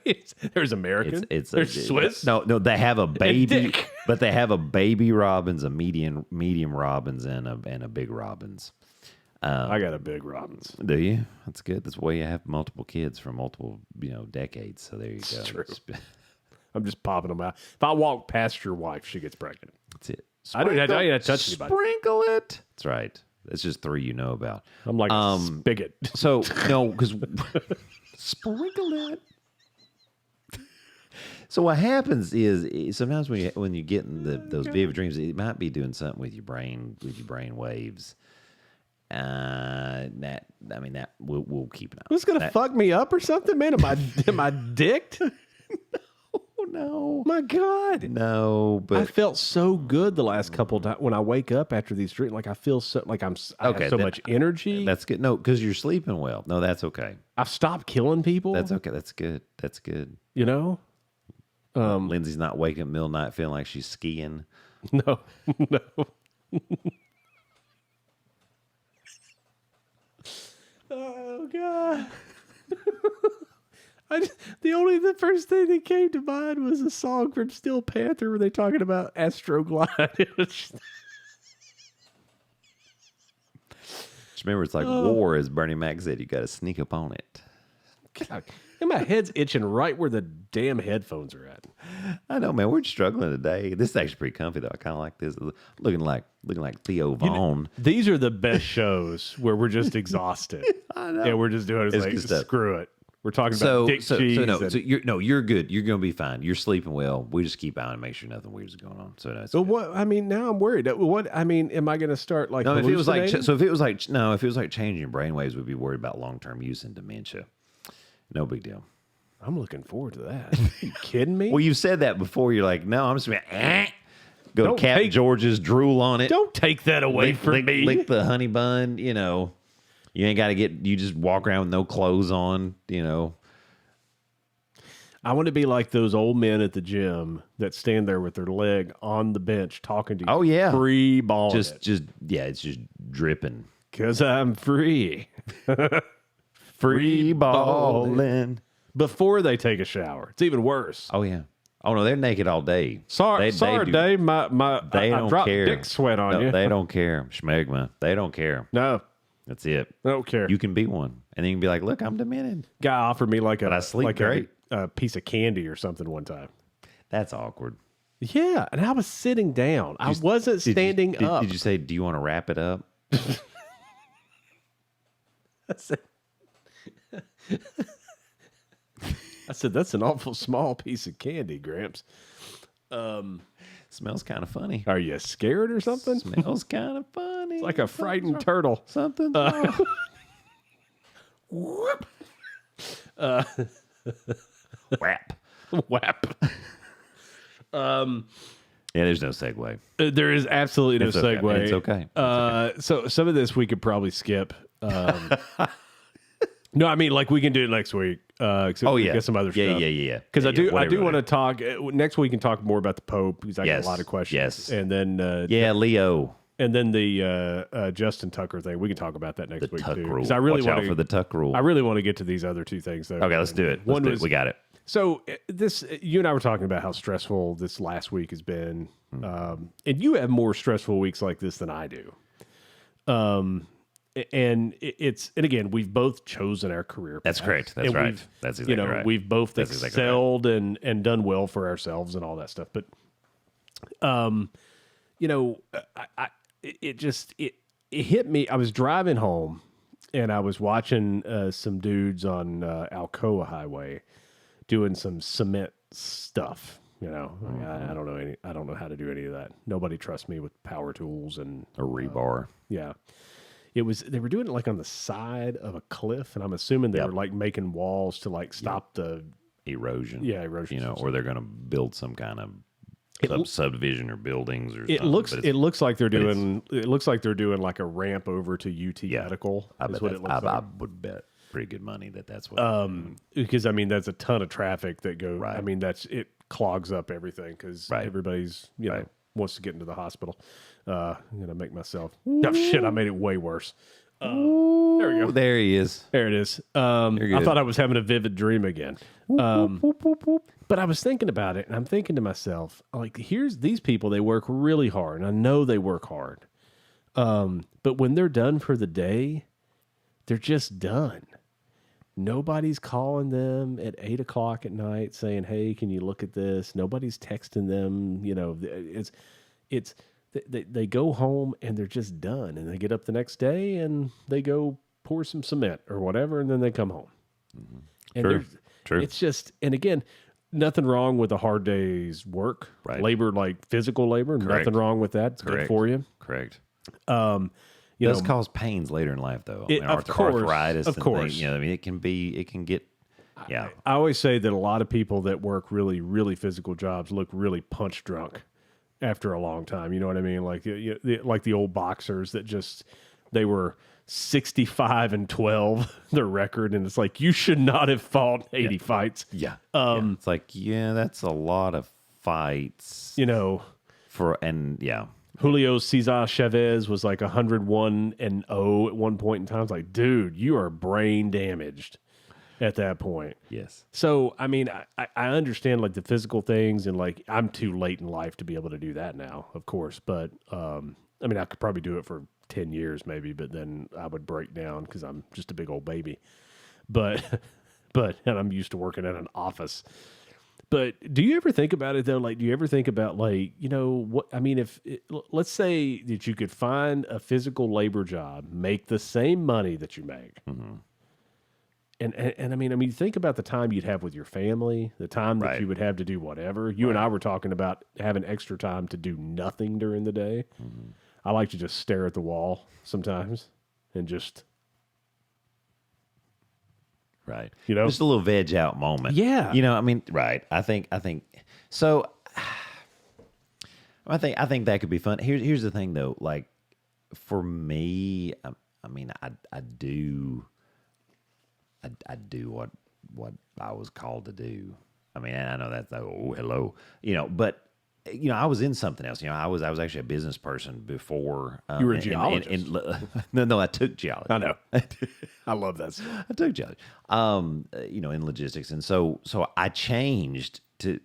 There's American. There's Swiss. No, they have a baby, Dick. but they have a baby Robbins, a medium Robbins, and a big Robbins. I got a big Robbins. Do you? That's good. That's why you have multiple kids for multiple decades. So there you go. true. I'm just popping them out. If I walk past your wife, she gets pregnant. That's it. I don't even touch anybody. Sprinkle it. That's right. That's just 3 you know about. I'm like a spigot. So no, because sprinkle it. So what happens is sometimes when you get in those vivid dreams, it might be doing something with your brain waves. That we'll keep an eye. Who's gonna fuck me up or something, man? Am I dicked? Oh no, My God. no! But I felt so good the last couple of times when I wake up after these dreams. Like I feel so like I have so much energy. that's good. No, because you're sleeping well. No, that's okay. I've stopped killing people. That's okay. That's good. That's good. You know? Lindsay's not waking up middle of the night feeling like she's skiing. No. Oh God. The first thing that came to mind was a song from Steel Panther where they're talking about Astroglide. Just remember, it's like war, as Bernie Mac said. You got to sneak up on it. God, and my head's itching right where the damn headphones are at. I know, man. We're struggling today. This is actually pretty comfy, though. I kind of like this. Looking like Theo Vaughn. These are the best shows where we're just exhausted. I know. And we're just doing it. It's like, good stuff. Screw it. We're talking about dick cheese. You're good. You're going to be fine. You're sleeping well. We just keep on and make sure nothing weird's going on. So that's good. What? I mean, now I'm worried. What? I mean, am I going to start like? No, if it was like changing brainwaves, we'd be worried about long-term use and dementia. No big deal. I'm looking forward to that. Are you kidding me? Well, you've said that before. You're like, no, I'm just going to go Cat George's, drool on it. Don't take that away from me. Lick the honey bun, you know. You ain't got to you just walk around with no clothes on, you know. I want to be like those old men at the gym that stand there with their leg on the bench talking to you. Oh, yeah. Free balling it's just dripping. Because I'm free. Free balling. Before they take a shower. It's even worse. Oh, yeah. Oh, no, they're naked all day. Sorry, Dave. I dropped care. dick sweat on you. They don't care. Schmegma. They don't care. No. That's it. I don't care. You can be one. And then you can be like, look, I'm demented. Guy offered me like I sleep great. A piece of candy or something one time. That's awkward. Yeah, and I was sitting down. I wasn't standing up. Did you say, do you want to wrap it up? I said, that's an awful small piece of candy, Gramps. Smells kind of funny. Are you scared or something? Smells kind of funny. It's like a frightened turtle. Something. Whoop. Whap. Whap. Yeah, there's no segue. There is absolutely no segue. Okay. It's okay. So some of this we could probably skip. No, I mean, like we can do it next week. Get some other stuff. Yeah. Because I do want to talk next week and talk more about the Pope because I got a lot of questions. Yes, and then Leo, and then the Justin Tucker thing. We can talk about that next week too. Rule. I really Watch out for the Tuck rule. I really want to get to these other two things though. Okay, let's do it. We got it. So you and I were talking about how stressful this last week has been, and you have more stressful weeks like this than I do. And again, we've both chosen our career paths. That's correct. That's right. That's exactly right. We've both excelled and done well for ourselves and all that stuff. But, it hit me. I was driving home and I was watching some dudes on Alcoa Highway doing some cement stuff. You know, I don't know I don't know how to do any of that. Nobody trusts me with power tools and a rebar. Yeah. They were doing it like on the side of a cliff, and I'm assuming they were like making walls to like stop the erosion. Yeah, erosion. You know, or they're going to build some kind of subdivision or buildings or something. It looks like they're doing like a ramp over to UT Medical. I would bet pretty good money that's what. Because I mean that's a ton of traffic that goes. Right. I mean it clogs up everything because everybody's know wants to get into the hospital. I'm gonna make myself. Oh shit! I made it way worse. There we go. There he is. There it is. I thought I was having a vivid dream again. But I was thinking about it, and I'm thinking to myself, like, here's these people. They work really hard, and I know they work hard. But when they're done for the day, they're just done. Nobody's calling them at 8 o'clock at night saying, "Hey, can you look at this?" Nobody's texting them. You know, They go home and they're just done, and they get up the next day and they go pour some cement or whatever, and then they come home. Mm-hmm. And True. It's just, and again, nothing wrong with a hard day's work, labor, like physical labor. Correct. Nothing wrong with that. It's good for you. Correct. It does cause pains later in life, though. Arthritis, of course. Things, I mean, it can get. Yeah, I always say that a lot of people that work really, really physical jobs look really punch drunk after a long time. You know what I mean? Like the old boxers that they were 65-12, their record, and it's like you should not have fought 80 fights. Yeah. It's like that's a lot of fights. You know, Julio Cesar Chavez was like 101-0 at one point in time. It's like, dude, you are brain damaged at that point. Yes. So, I mean, I understand like the physical things, and like I'm too late in life to be able to do that now, of course. But I mean, I could probably do it for 10 years maybe, but then I would break down because I'm just a big old baby. But and I'm used to working in an office. But do you ever think about it though? Like, do you ever think about like, what I mean? Let's say that you could find a physical labor job, make the same money that you make, and I mean, think about the time you'd have with your family, the time that you would have to do whatever. You and I were talking about having extra time to do nothing during the day. I like to just stare at the wall sometimes and just. Right. Just a little veg out moment. Yeah. Right. I think so. I think that could be fun. Here's the thing though. Like for me, I do what I was called to do. I mean, I know that's hello, but I was in something else. I was actually a business person before. You were a geologist. No, I took geology. I know. I love that stuff. I took geology. In logistics, and so I changed to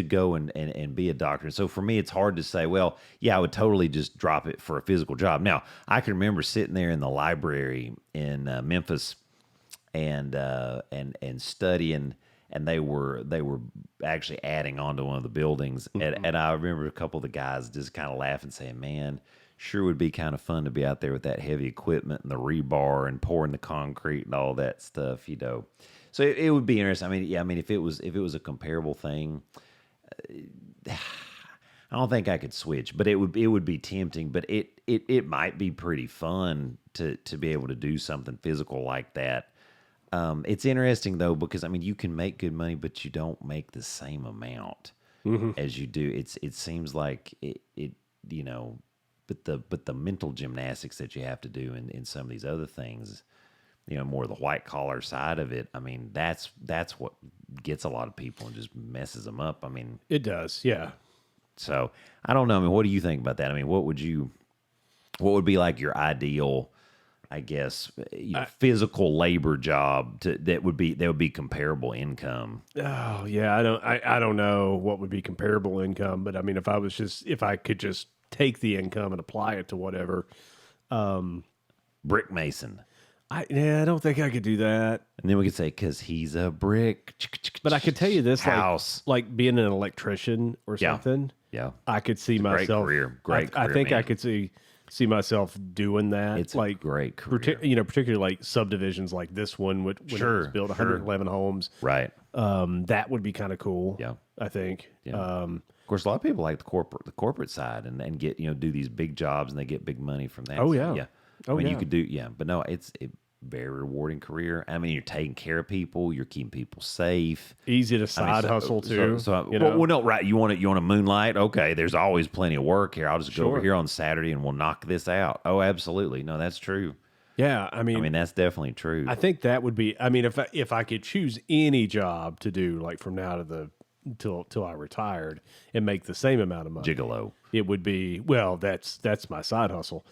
go and be a doctor. And so for me, it's hard to say, well, yeah, I would totally just drop it for a physical job. Now, I can remember sitting there in the library in Memphis and studying. And they were actually adding on to one of the buildings. And I remember a couple of the guys just kind of laughing, saying, man, sure would be kind of fun to be out there with that heavy equipment and the rebar and pouring the concrete and all that stuff, So it would be interesting. If it was a comparable thing, I don't think I could switch, but it would be tempting. But it might be pretty fun to be able to do something physical like that. It's interesting though, because you can make good money, but you don't make the same amount as you do. It seems like but the mental gymnastics that you have to do in some of these other things, more of the white collar side of it. That's what gets a lot of people and just messes them up. It does. Yeah. So I don't know. What do you think about that? What would be like your ideal, I guess, physical labor job that would be comparable income? Oh yeah, I don't know what would be comparable income, but if I could just take the income and apply it to whatever. Brick mason. I don't think I could do that. And then we could say, because he's a brick. But I could tell you this, house, like being an electrician or something. Yeah, I could see myself. Great career. I think man. I could see myself doing that. It's like a great career. Particularly like subdivisions like this one, when it was built 111 homes. Right. That would be kind of cool. Yeah. I think. Yeah. Of course, a lot of people like the corporate side and get do these big jobs and they get big money from that. Oh yeah. Yeah. You could do but no, it's a very rewarding career. You're taking care of people, you're keeping people safe. Easy to side hustle too. Well, no, right. You want to moonlight? Okay, there's always plenty of work here. I'll just go over here on Saturday and we'll knock this out. Oh, absolutely. No, that's true. Yeah, that's definitely true. I think that would be. If I could choose any job to do, like from now to till I retired, and make the same amount of money, gigolo, it would be. Well, that's my side hustle,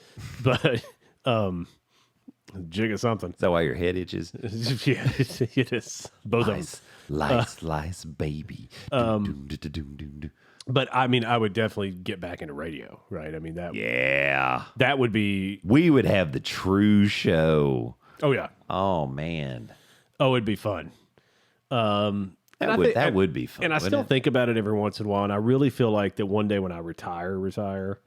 but jig of something. Is that why your head itches? Yeah, it is. Both of them. Lice, baby. But I would definitely get back into radio, right? That would be. We would have the true show. Oh yeah. Oh man. Oh, it'd be fun. That would be fun. And I still think about it every once in a while. And I really feel like that one day when I retire,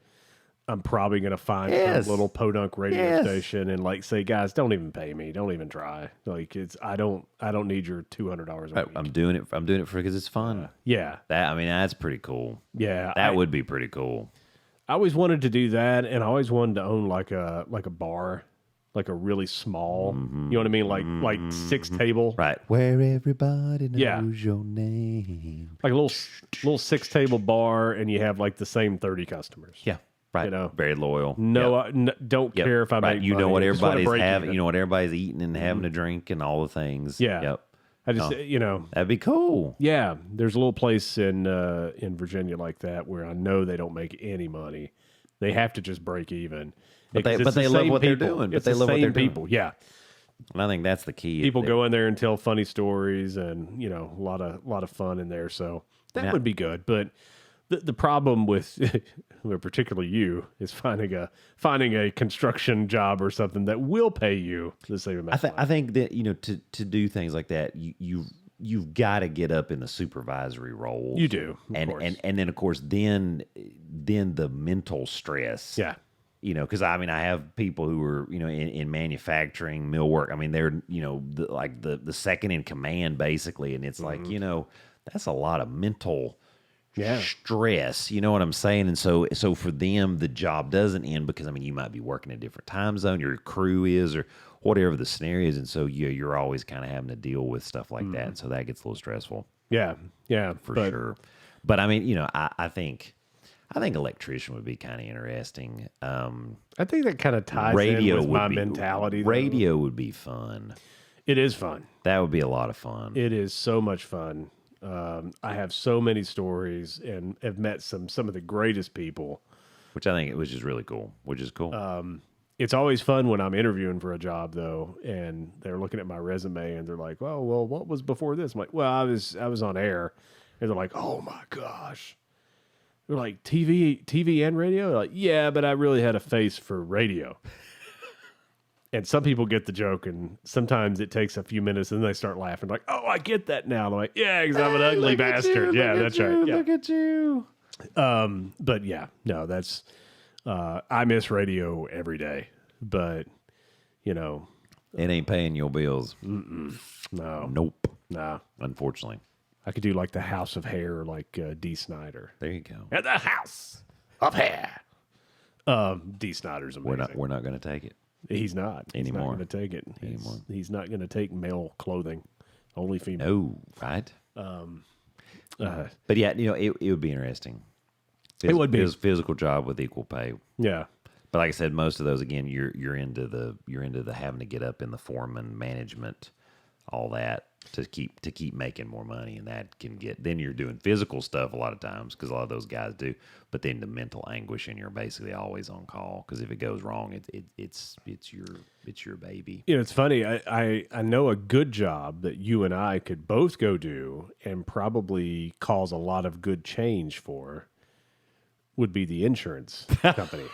I'm probably going to find a little podunk radio station and say, guys, don't even pay me. Don't even try. I don't need your $200 a week. I'm doing it because it's fun. Yeah. That's pretty cool. Yeah. That would be pretty cool. I always wanted to do that. And I always wanted to own like a bar, like a really small, you know what I mean? Like 6 table. Right. Where everybody knows your name. Like a little 6 table bar. And you have like the same 30 customers. Yeah. Right, very loyal. Don't care if I make money. You know what everybody's having. You know what everybody's eating and having a drink and all the things. Yeah. Yep. I just that'd be cool. Yeah, there's a little place in Virginia like that where I know they don't make any money. They have to just break even. But they love what they're doing. But they love what they're doing. Yeah. And I think that's the key. People go in there and tell funny stories, and a lot of fun in there. So that would be good. But the problem with, particularly you, is finding a construction job or something that will pay you the same amount. I think that to do things like that, you you've got to get up in the supervisory role. You do, of and course. and then of course then the mental stress. Yeah. You know, because I mean, I have people who are, you know, in manufacturing, millwork. I mean, they're, you know, the second in command basically, and it's like, you know, that's a lot of mental stress. You know what I'm saying? And so for them, the job doesn't end because I mean, you might be working a different time zone, your crew is, or whatever the scenario is, and so you're always kind of having to deal with stuff like that, and so that gets a little stressful. Yeah, for sure. But I mean, you know, I think electrician would be kind of interesting. I think that kind of ties Radio in with would my be, mentality. Though. Radio would be fun. It is fun. That would be a lot of fun. It is so much fun. I have so many stories and have met some of the greatest people. Which I think it was just really cool. Which is cool. It's always fun when I'm interviewing for a job though, and they're looking at my resume and they're like, "Well, what was before this?" I'm like, "Well, I was on air," and they're like, "Oh my gosh." They're like, TV and radio? They're like, yeah, but I really had a face for radio. And some people get the joke, and sometimes it takes a few minutes, and then they start laughing. Like, oh, I get that now. I'm like, yeah, because I'm an ugly bastard. Yeah, that's right. Yeah. Look at you. But yeah, no, that's, I miss radio every day. But, you know. It ain't paying your bills. No. Nope. Nah. Unfortunately. I could do like the House of Hair, like D. Snyder. There you go. At the House of Hair. D. Snyder's amazing. We're not going to take it. He's not. He's Anymore. not going to take it. He's not going to take male clothing. Only female. No, right? But yeah, you know, it would be interesting. It would be. Physical job with equal pay. Yeah. But like I said, most of those again, you're into the having to get up in the foreman management, all that to keep making more money, and that can get. Then you're doing physical stuff a lot of times because a lot of those guys do. But then the mental anguish, and you're basically always on call because if it goes wrong, it's your baby. You know, it's funny. I know a good job that you and I could both go do and probably cause a lot of good change for would be the insurance company.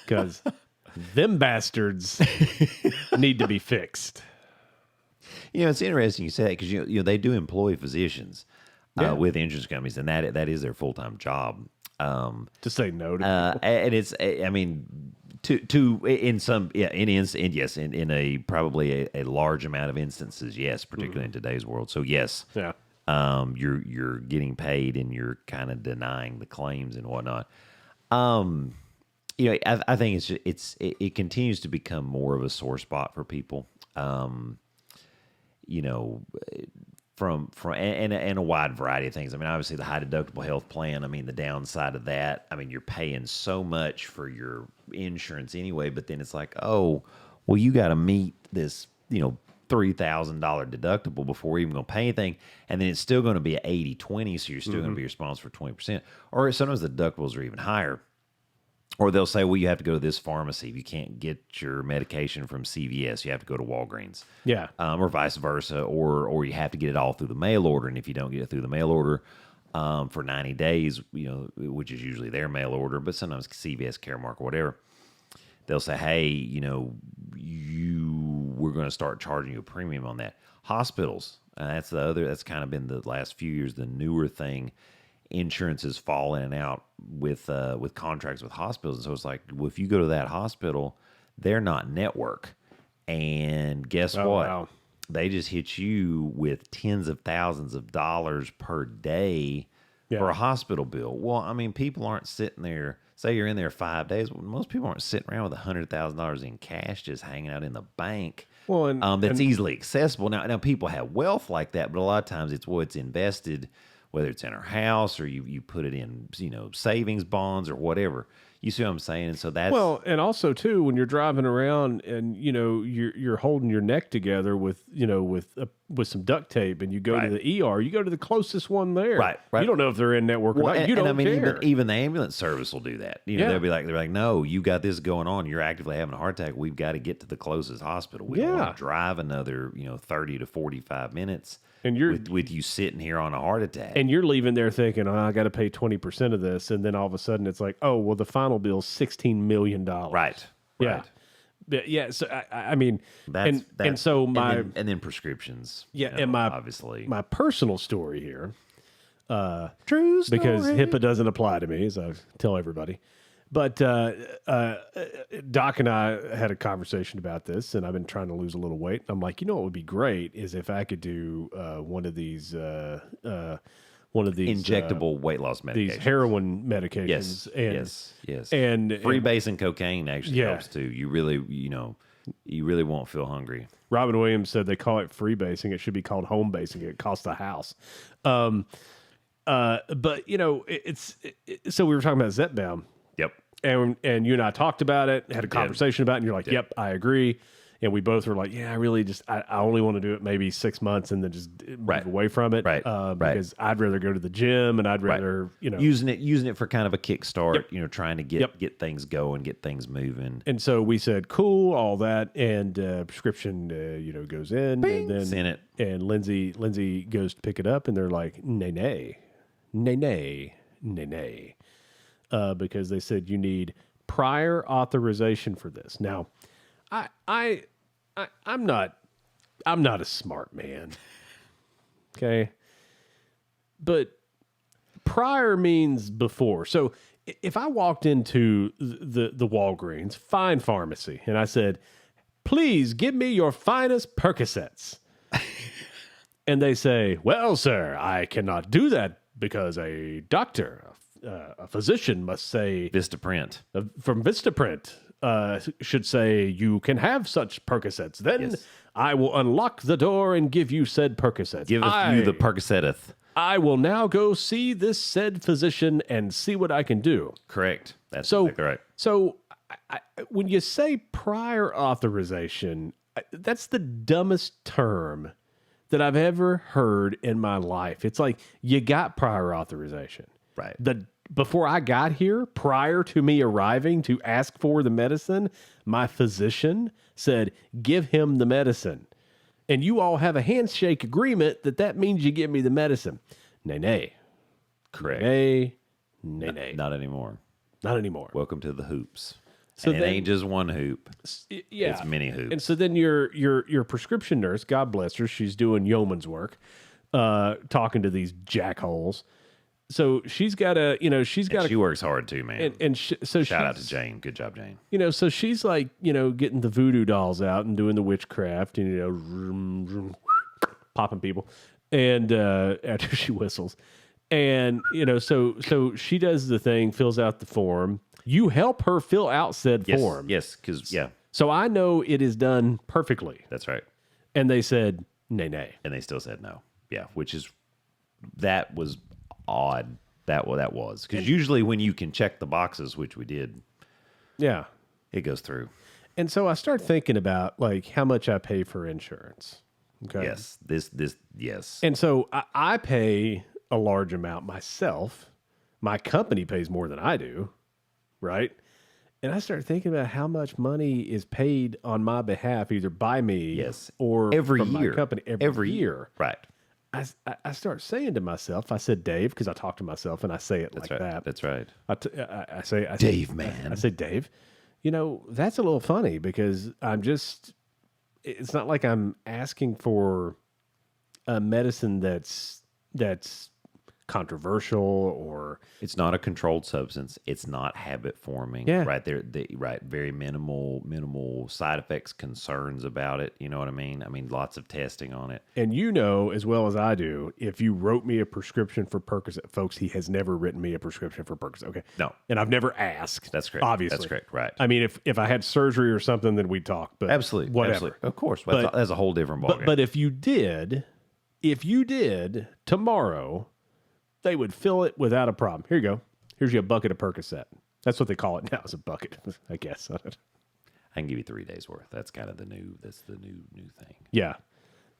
Because them bastards need to be fixed. You know, it's interesting you say that because you know they do employ physicians with insurance companies, and that is their full-time job. To say no to people. And it's, I mean, to in some in a probably a large amount of instances, yes, particularly in today's world. So yes, Yeah. You're getting paid and you're kind of denying the claims and whatnot. You know, I think it continues to become more of a sore spot for people. You know, from and a wide variety of things. I mean, obviously the high deductible health plan. I mean, the downside of that. I mean, you're paying so much for your insurance anyway, but then it's like, oh, well, you got to meet this, you know, $3,000 deductible before we're even going to pay anything. And then it's still going to be at 80-20, so you're still going to be responsible for 20%. Or sometimes the deductibles are even higher. Or they'll say, well, you have to go to this pharmacy. If you can't get your medication from CVS, you have to go to Walgreens. Yeah. Or vice versa. Or you have to get it all through the mail order. And if you don't get it through the mail order for 90 days, you know, which is usually their mail order, but sometimes CVS, Caremark, or whatever, they'll say, hey, you know, we're going to start charging you a premium on that. Hospitals, that's kind of been the last few years, the newer thing. Insurances fall in and out with contracts with hospitals. And so it's like, well, if you go to that hospital, they're not network. And guess what? Wow. They just hit you with tens of thousands of dollars per day for a hospital bill. Well, I mean, people aren't sitting there. Say you're in there 5 days. Well, most people aren't sitting around with $100,000 in cash just hanging out in the bank. Well, That's easily accessible. Now people have wealth like that, but a lot of times it's invested, whether it's in our house or you put it in, you know, savings bonds or whatever. You see what I'm saying? And so that's well, and also too, when you're driving around and you know you're holding your neck together with some duct tape, and you go to the ER, you go to the closest one there. Right. You don't know if they're in network or not. You don't I mean, care. Even the ambulance service will do that. You know, they're like, no, you got this going on. You're actively having a heart attack. We've got to get to the closest hospital. We don't want to drive another 30 to 45 minutes. And you're with you sitting here on a heart attack, and you're leaving there thinking, I got to pay 20% of this, and then all of a sudden it's like, oh, well, the final bill's $16 million. Right. Yeah. Yeah. So I mean, That's and so my and then prescriptions. and my obviously my personal story here, true story. because HIPAA doesn't apply to me, as I tell everybody. But Doc and I had a conversation about this, and I've been trying to lose a little weight. I'm like, what would be great is if I could do one of these injectable weight loss medications. these heroin medications. Yes, and, yes. and Freebasing cocaine actually Yeah. helps too. You really won't feel hungry. Robin Williams said they call it freebasing. It should be called home basing. It costs a house. But so we were talking about Zepbound. Yep. And you and I talked about it, had a conversation about it, and you're like, yep, I agree. And we both were like, yeah, I really I only want to do it maybe 6 months and then just move away from it. Right. Because I'd rather go to the gym and I'd rather, using it for kind of a kickstart, trying to get things going, get things moving. And so we said, cool, all that. And prescription, goes in. Bing. And then Send it. And Lindsay goes to pick it up and they're like, nay. Because they said you need prior authorization for this. Now, I'm not a smart man. Okay. But prior means before. So if I walked into the Walgreens, fine pharmacy, and I said, please give me your finest Percocets. And they say, well, sir, I cannot do that because a doctor, a physician must say Vistaprint. from Vistaprint should say you can have such Percocets. Then I will unlock the door and give you said Percocets. Give you the Percoceteth. I will now go see this said physician and see what I can do. Correct. That's exactly right. So when you say prior authorization, that's the dumbest term that I've ever heard in my life. It's like you got prior authorization. Right. Before I got here, prior to me arriving to ask for the medicine, my physician said, give him the medicine. And you all have a handshake agreement that means you give me the medicine. Nay. Correct. Nay. Not anymore. Not anymore. Welcome to the hoops. So and it ain't just one hoop. Yeah. It's many hoops. And so then your prescription nurse, God bless her, she's doing yeoman's work, talking to these jackholes. So she's got to, she works hard too, man. So shout out to Jane. Good job, Jane. So she's like, getting the voodoo dolls out and doing the witchcraft, and vroom, vroom, popping people, and after she whistles, and so she does the thing, fills out the form. You help her fill out said form. Yes, because So I know it is done perfectly. That's right. And they said nay. And they still said no. Yeah, that was odd. That was because usually when you can check the boxes, which we did, it goes through. And so I start thinking about like how much I pay for insurance. Okay. Yes. Yes. And so I pay a large amount myself. My company pays more than I do, right? And I started thinking about how much money is paid on my behalf, either by me, or every from year, my company every year. Right. I start saying to myself, I said, Dave, because I talk to myself and I say it like that. That's right. I say, Dave, man. I say, Dave, that's a little funny because it's not like I'm asking for a medicine that's controversial or it's not a controlled substance. It's not habit forming. Yeah. Right there. Very minimal side effects, concerns about it. You know what I mean? I mean, lots of testing on it. And as well as I do, if you wrote me a prescription for Percocet, folks, he has never written me a prescription for Percocet. Okay. No. And I've never asked. That's correct. Obviously. That's correct. Right. I mean, if I had surgery or something, then we'd talk. But absolutely. Whatever. Absolutely. Of course. But that's a whole different ballgame. But if you did tomorrow, they would fill it without a problem. Here you go. Here's you a bucket of Percocet. That's what they call it now, is a bucket, I guess. I can give you 3 days worth. That's kind of the new thing. Yeah.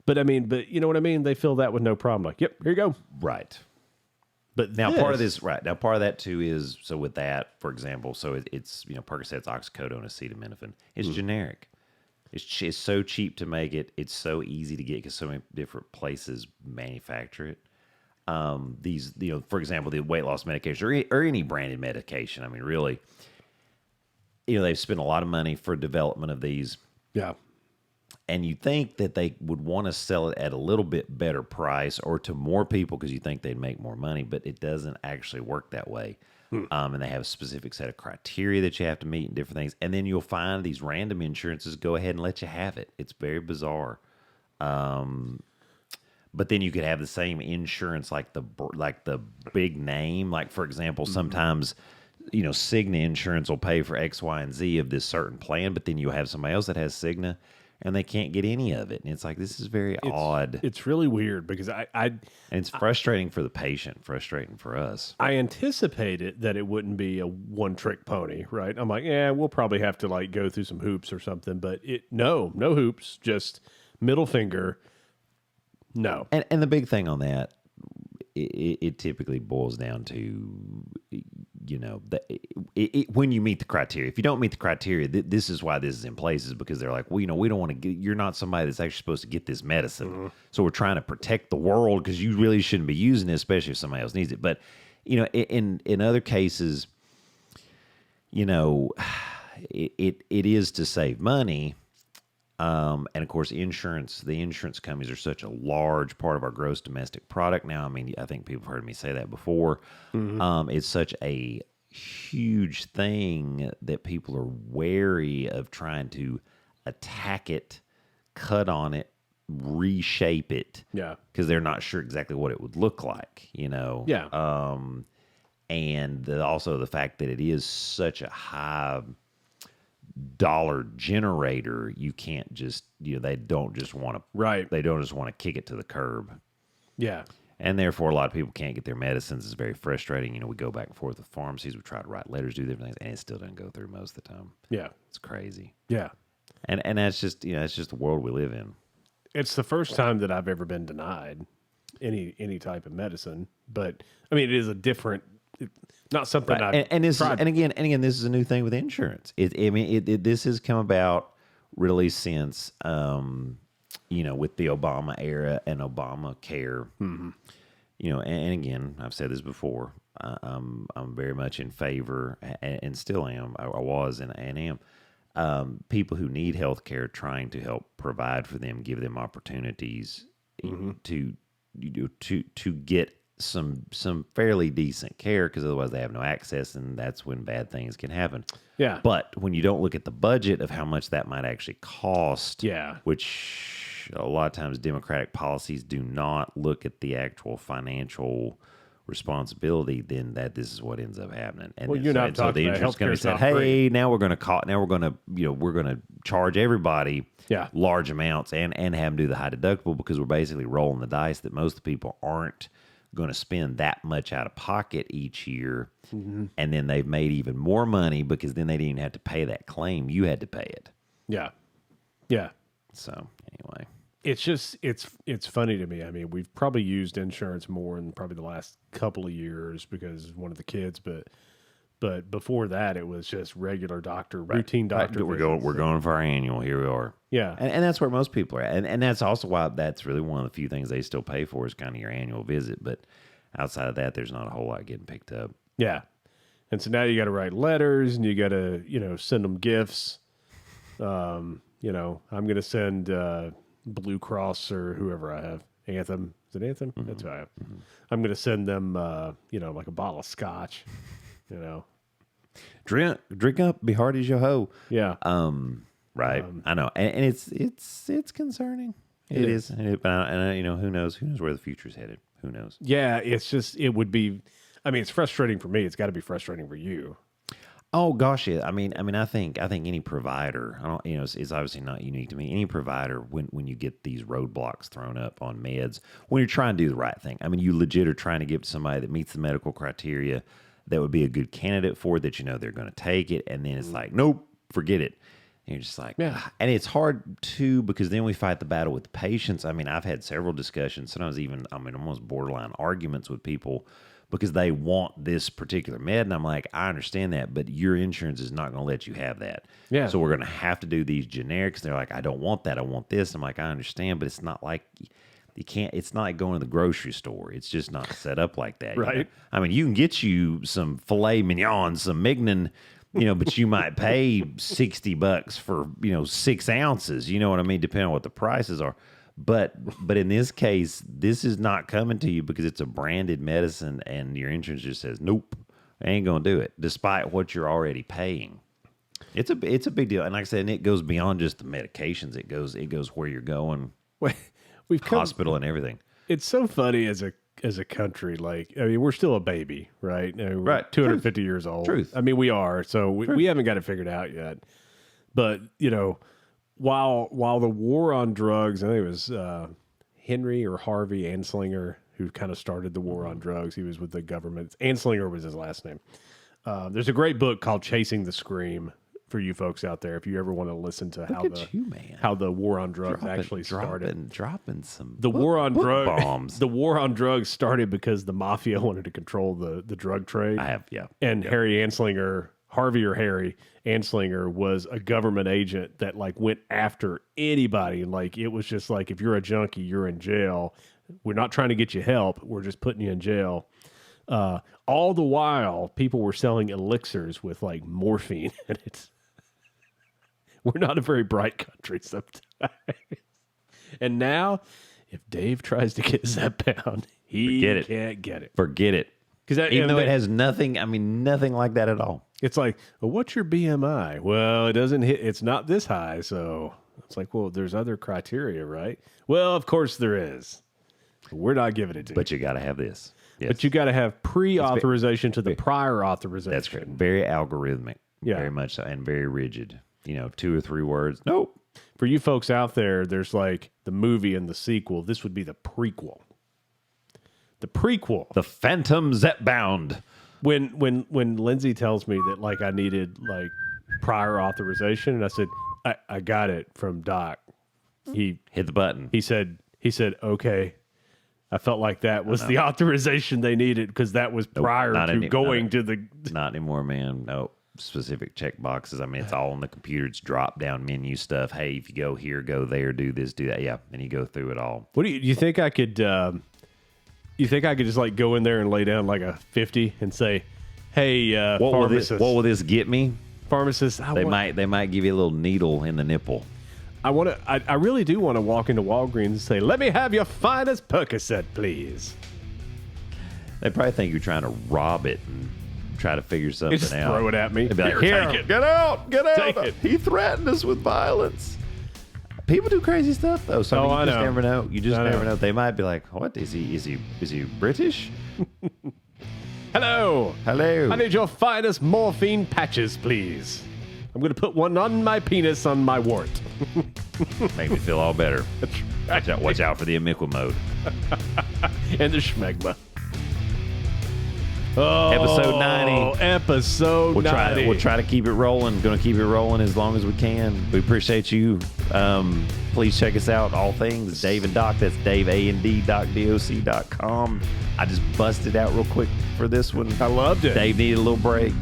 But you know what I mean? They fill that with no problem. Like, yep, here you go. Right. But now part of this, right. Now part of that too is, so with that, for example, so it's, Percocet's oxycodone, acetaminophen. It's generic. It's so cheap to make it. It's so easy to get because so many different places manufacture it. These, for example, the weight loss medication or any branded medication. I mean, really, they've spent a lot of money for development of these. Yeah. And you think that they would want to sell it at a little bit better price or to more people because you think they'd make more money, but it doesn't actually work that way. And they have a specific set of criteria that you have to meet and different things. And then you'll find these random insurances go ahead and let you have it. It's very bizarre. But then you could have the same insurance like the big name. Like, for example, sometimes, Cigna insurance will pay for X, Y, and Z of this certain plan, but then you'll have somebody else that has Cigna and they can't get any of it. And it's like, this is very odd. It's really weird because And it's frustrating for the patient, frustrating for us. I anticipated that it wouldn't be a one-trick pony, right? I'm like, yeah, we'll probably have to like go through some hoops or something, but no hoops, just middle finger. No. And the big thing on that, it typically boils down to, when you meet the criteria. If you don't meet the criteria, this is why this is in place, is because they're like, well, we don't want to get, you're not somebody that's actually supposed to get this medicine. So we're trying to protect the world because you really shouldn't be using it, especially if somebody else needs it. But, in other cases, it is to save money. And of course, the insurance companies are such a large part of our gross domestic product now. I mean, I think people have heard me say that before. It's such a huge thing that people are wary of trying to attack it, cut on it, reshape it. Yeah. Because they're not sure exactly what it would look like, Yeah. And also the fact that it is such a high dollar generator, you can't just they don't just want to they don't just want to kick it to the curb. Yeah. And therefore a lot of people can't get their medicines. It's very frustrating. We go back and forth with pharmacies, we try to write letters, do different things, and it still doesn't go through most of the time. Yeah. It's crazy. Yeah. And that's just it's just the world we live in. It's the first time that I've ever been denied any type of medicine, but I mean, it is a different, not something I've tried. And again, this is a new thing with insurance. This has come about really since, with the Obama era and Obamacare. And again, I've said this before. I'm very much in favor, and still am. I was and am. People who need health care, trying to help provide for them, give them opportunities to get some fairly decent care, because otherwise they have no access, and that's when bad things can happen. Yeah. But when you don't look at the budget of how much that might actually cost, which a lot of times Democratic policies do not look at the actual financial responsibility, then this is what ends up happening. And well, then, you're not so talking the about insurance company healthcare's said, not free. "Hey, now we're going to we're going to charge everybody large amounts and have them do the high deductible, because we're basically rolling the dice that most people aren't going to spend that much out of pocket each year." And then they've made even more money because then they didn't even have to pay that claim. You had to pay it. Yeah. Yeah. So anyway, it's just, it's funny to me. I mean, we've probably used insurance more in probably the last couple of years because of one of the kids, but before that, it was just regular routine doctor. We're going for our annual. Here we are. Yeah. And that's where most people are at. And that's also why that's really one of the few things they still pay for is kind of your annual visit. But outside of that, there's not a whole lot getting picked up. Yeah. And so now you got to write letters and you got to, send them gifts. I'm going to send Blue Cross or whoever I have. Anthem. Is it Anthem? That's who I have. I'm going to send them, like a bottle of scotch, Drink up, be hard as your hoe. Yeah. Right. I know. And it's concerning. It is. But who knows where the future's headed. Who knows? Yeah. It's just, it would be, it's frustrating for me. It's got to be frustrating for you. Oh gosh, yeah. I mean, I think any provider, it's obviously not unique to me. Any provider, when you get these roadblocks thrown up on meds, when you're trying to do the right thing, you legit are trying to give it to somebody that meets the medical criteria, that would be a good candidate for it, that they're going to take it, and then it's like, nope, forget it. And you're just like, yeah. And it's hard too, because then we fight the battle with the patients. I've had several discussions, sometimes even, almost borderline arguments with people, because they want this particular med. And I'm like, I understand that, but your insurance is not going to let you have that. Yeah. So we're going to have to do these generics. They're like, I don't want that. I want this. I'm like, I understand, but it's not like you can't, it's not like going to the grocery store. It's just not set up like that. Right. You can get you some filet mignon, some mignon, but you might pay $60 for, 6 ounces. You know what I mean? Depending on what the prices are. But in this case, this is not coming to you because it's a branded medicine and your insurance just says, nope, I ain't going to do it, despite what you're already paying. It's a big deal. And like I said, it goes beyond just the medications. It goes where you're going, We've come, hospital and everything. It's so funny as a country. Like, I mean, we're still a baby, right? I mean, we're Right. 250 years old. Truth. I mean, we are. So we haven't got it figured out yet. But, while the war on drugs, I think it was Henry or Harvey Anslinger who kind of started the war on drugs. He was with the government. Anslinger was his last name. There's a great book called Chasing the Scream for you folks out there if you ever want to listen to how the war on drugs actually started. Dropping some war on drugs bombs. The war on drugs started because the mafia wanted to control the drug trade. And Harry Anslinger, Harvey or Harry Anslinger, was a government agent that like went after anybody. And like it was just like, if you're a junkie, you're in jail. We're not trying to get you help. We're just putting you in jail. All the while, people were selling elixirs with like morphine in it. We're not a very bright country sometimes. And now, if Dave tries to get Zepbound, he can't get it. Forget it. Even though it has nothing like that at all. It's like, well, what's your BMI? Well, it doesn't hit. It's not this high. So it's like, well, there's other criteria, right? Well, of course there is. We're not giving it to you. But you got to have this. Yes. But you got to have pre-authorization to the prior authorization. That's correct. Very algorithmic. Yeah. Very much so. And very rigid. 2 or 3 words. Nope. For you folks out there, there's like the movie and the sequel. This would be the prequel. The prequel. The Phantom Zepbound. When Lindsay tells me that like I needed like prior authorization, and I said, I got it from Doc. He hit the button. He said, okay. I felt like that was the authorization they needed because that was prior to going to the... Not anymore, man. No specific check boxes. I mean, it's all on the computer. It's drop-down menu stuff. Hey, if you go here, go there, do this, do that. Yeah, and you go through it all. What do you think I could... you think I could just like go in there and lay down like a 50 and say, hey, pharmacist... What will this get me? Pharmacist... They might give you a little needle in the nipple. I really do want to walk into Walgreens and say, let me have your finest Percocet, please. They probably think you're trying to rob it and try to figure something just out. Throw it at me. They'd be like, here, take it. Get out. Take it. He threatened us with violence. People do crazy stuff, though. So you just never know. You just never know. They might be like, what? Is he British? Hello. I need your finest morphine patches, please. I'm going to put one on my penis on my wart. Make me feel all better. That's right. Watch out for the amiquimode. And the schmegma. Oh, episode 90. Episode 90. We'll try to keep it rolling. Going to keep it rolling as long as we can. We appreciate you. Please check us out. All things Dave and Doc. That's DaveAndD.doc.com. I just busted out real quick for this one. I loved it. Dave needed a little break.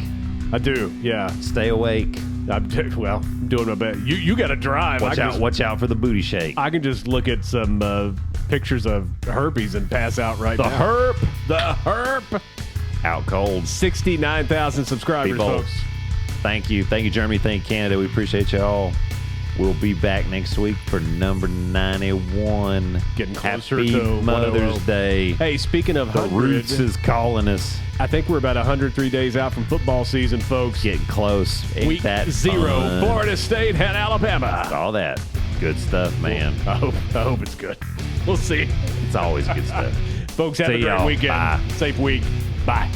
I do. Yeah. Stay awake. I'm doing my best. You got to drive. Watch out for the booty shake. I can just look at some pictures of herpes and pass out right now. The herp. Out cold. 69,000 subscribers, folks. Thank you, Germany. Thank you, Canada. We appreciate y'all. We'll be back next week for number 91. Getting closer Happy to Mother's Day. Hey, speaking of the Roots is calling us. I think we're about 103 days out from football season, folks. Getting close. Week 0, fun. Florida State and Alabama. All that good stuff, man. I hope it's good. We'll see. It's always good stuff. Folks, have a great weekend. Bye. Safe week. Bye.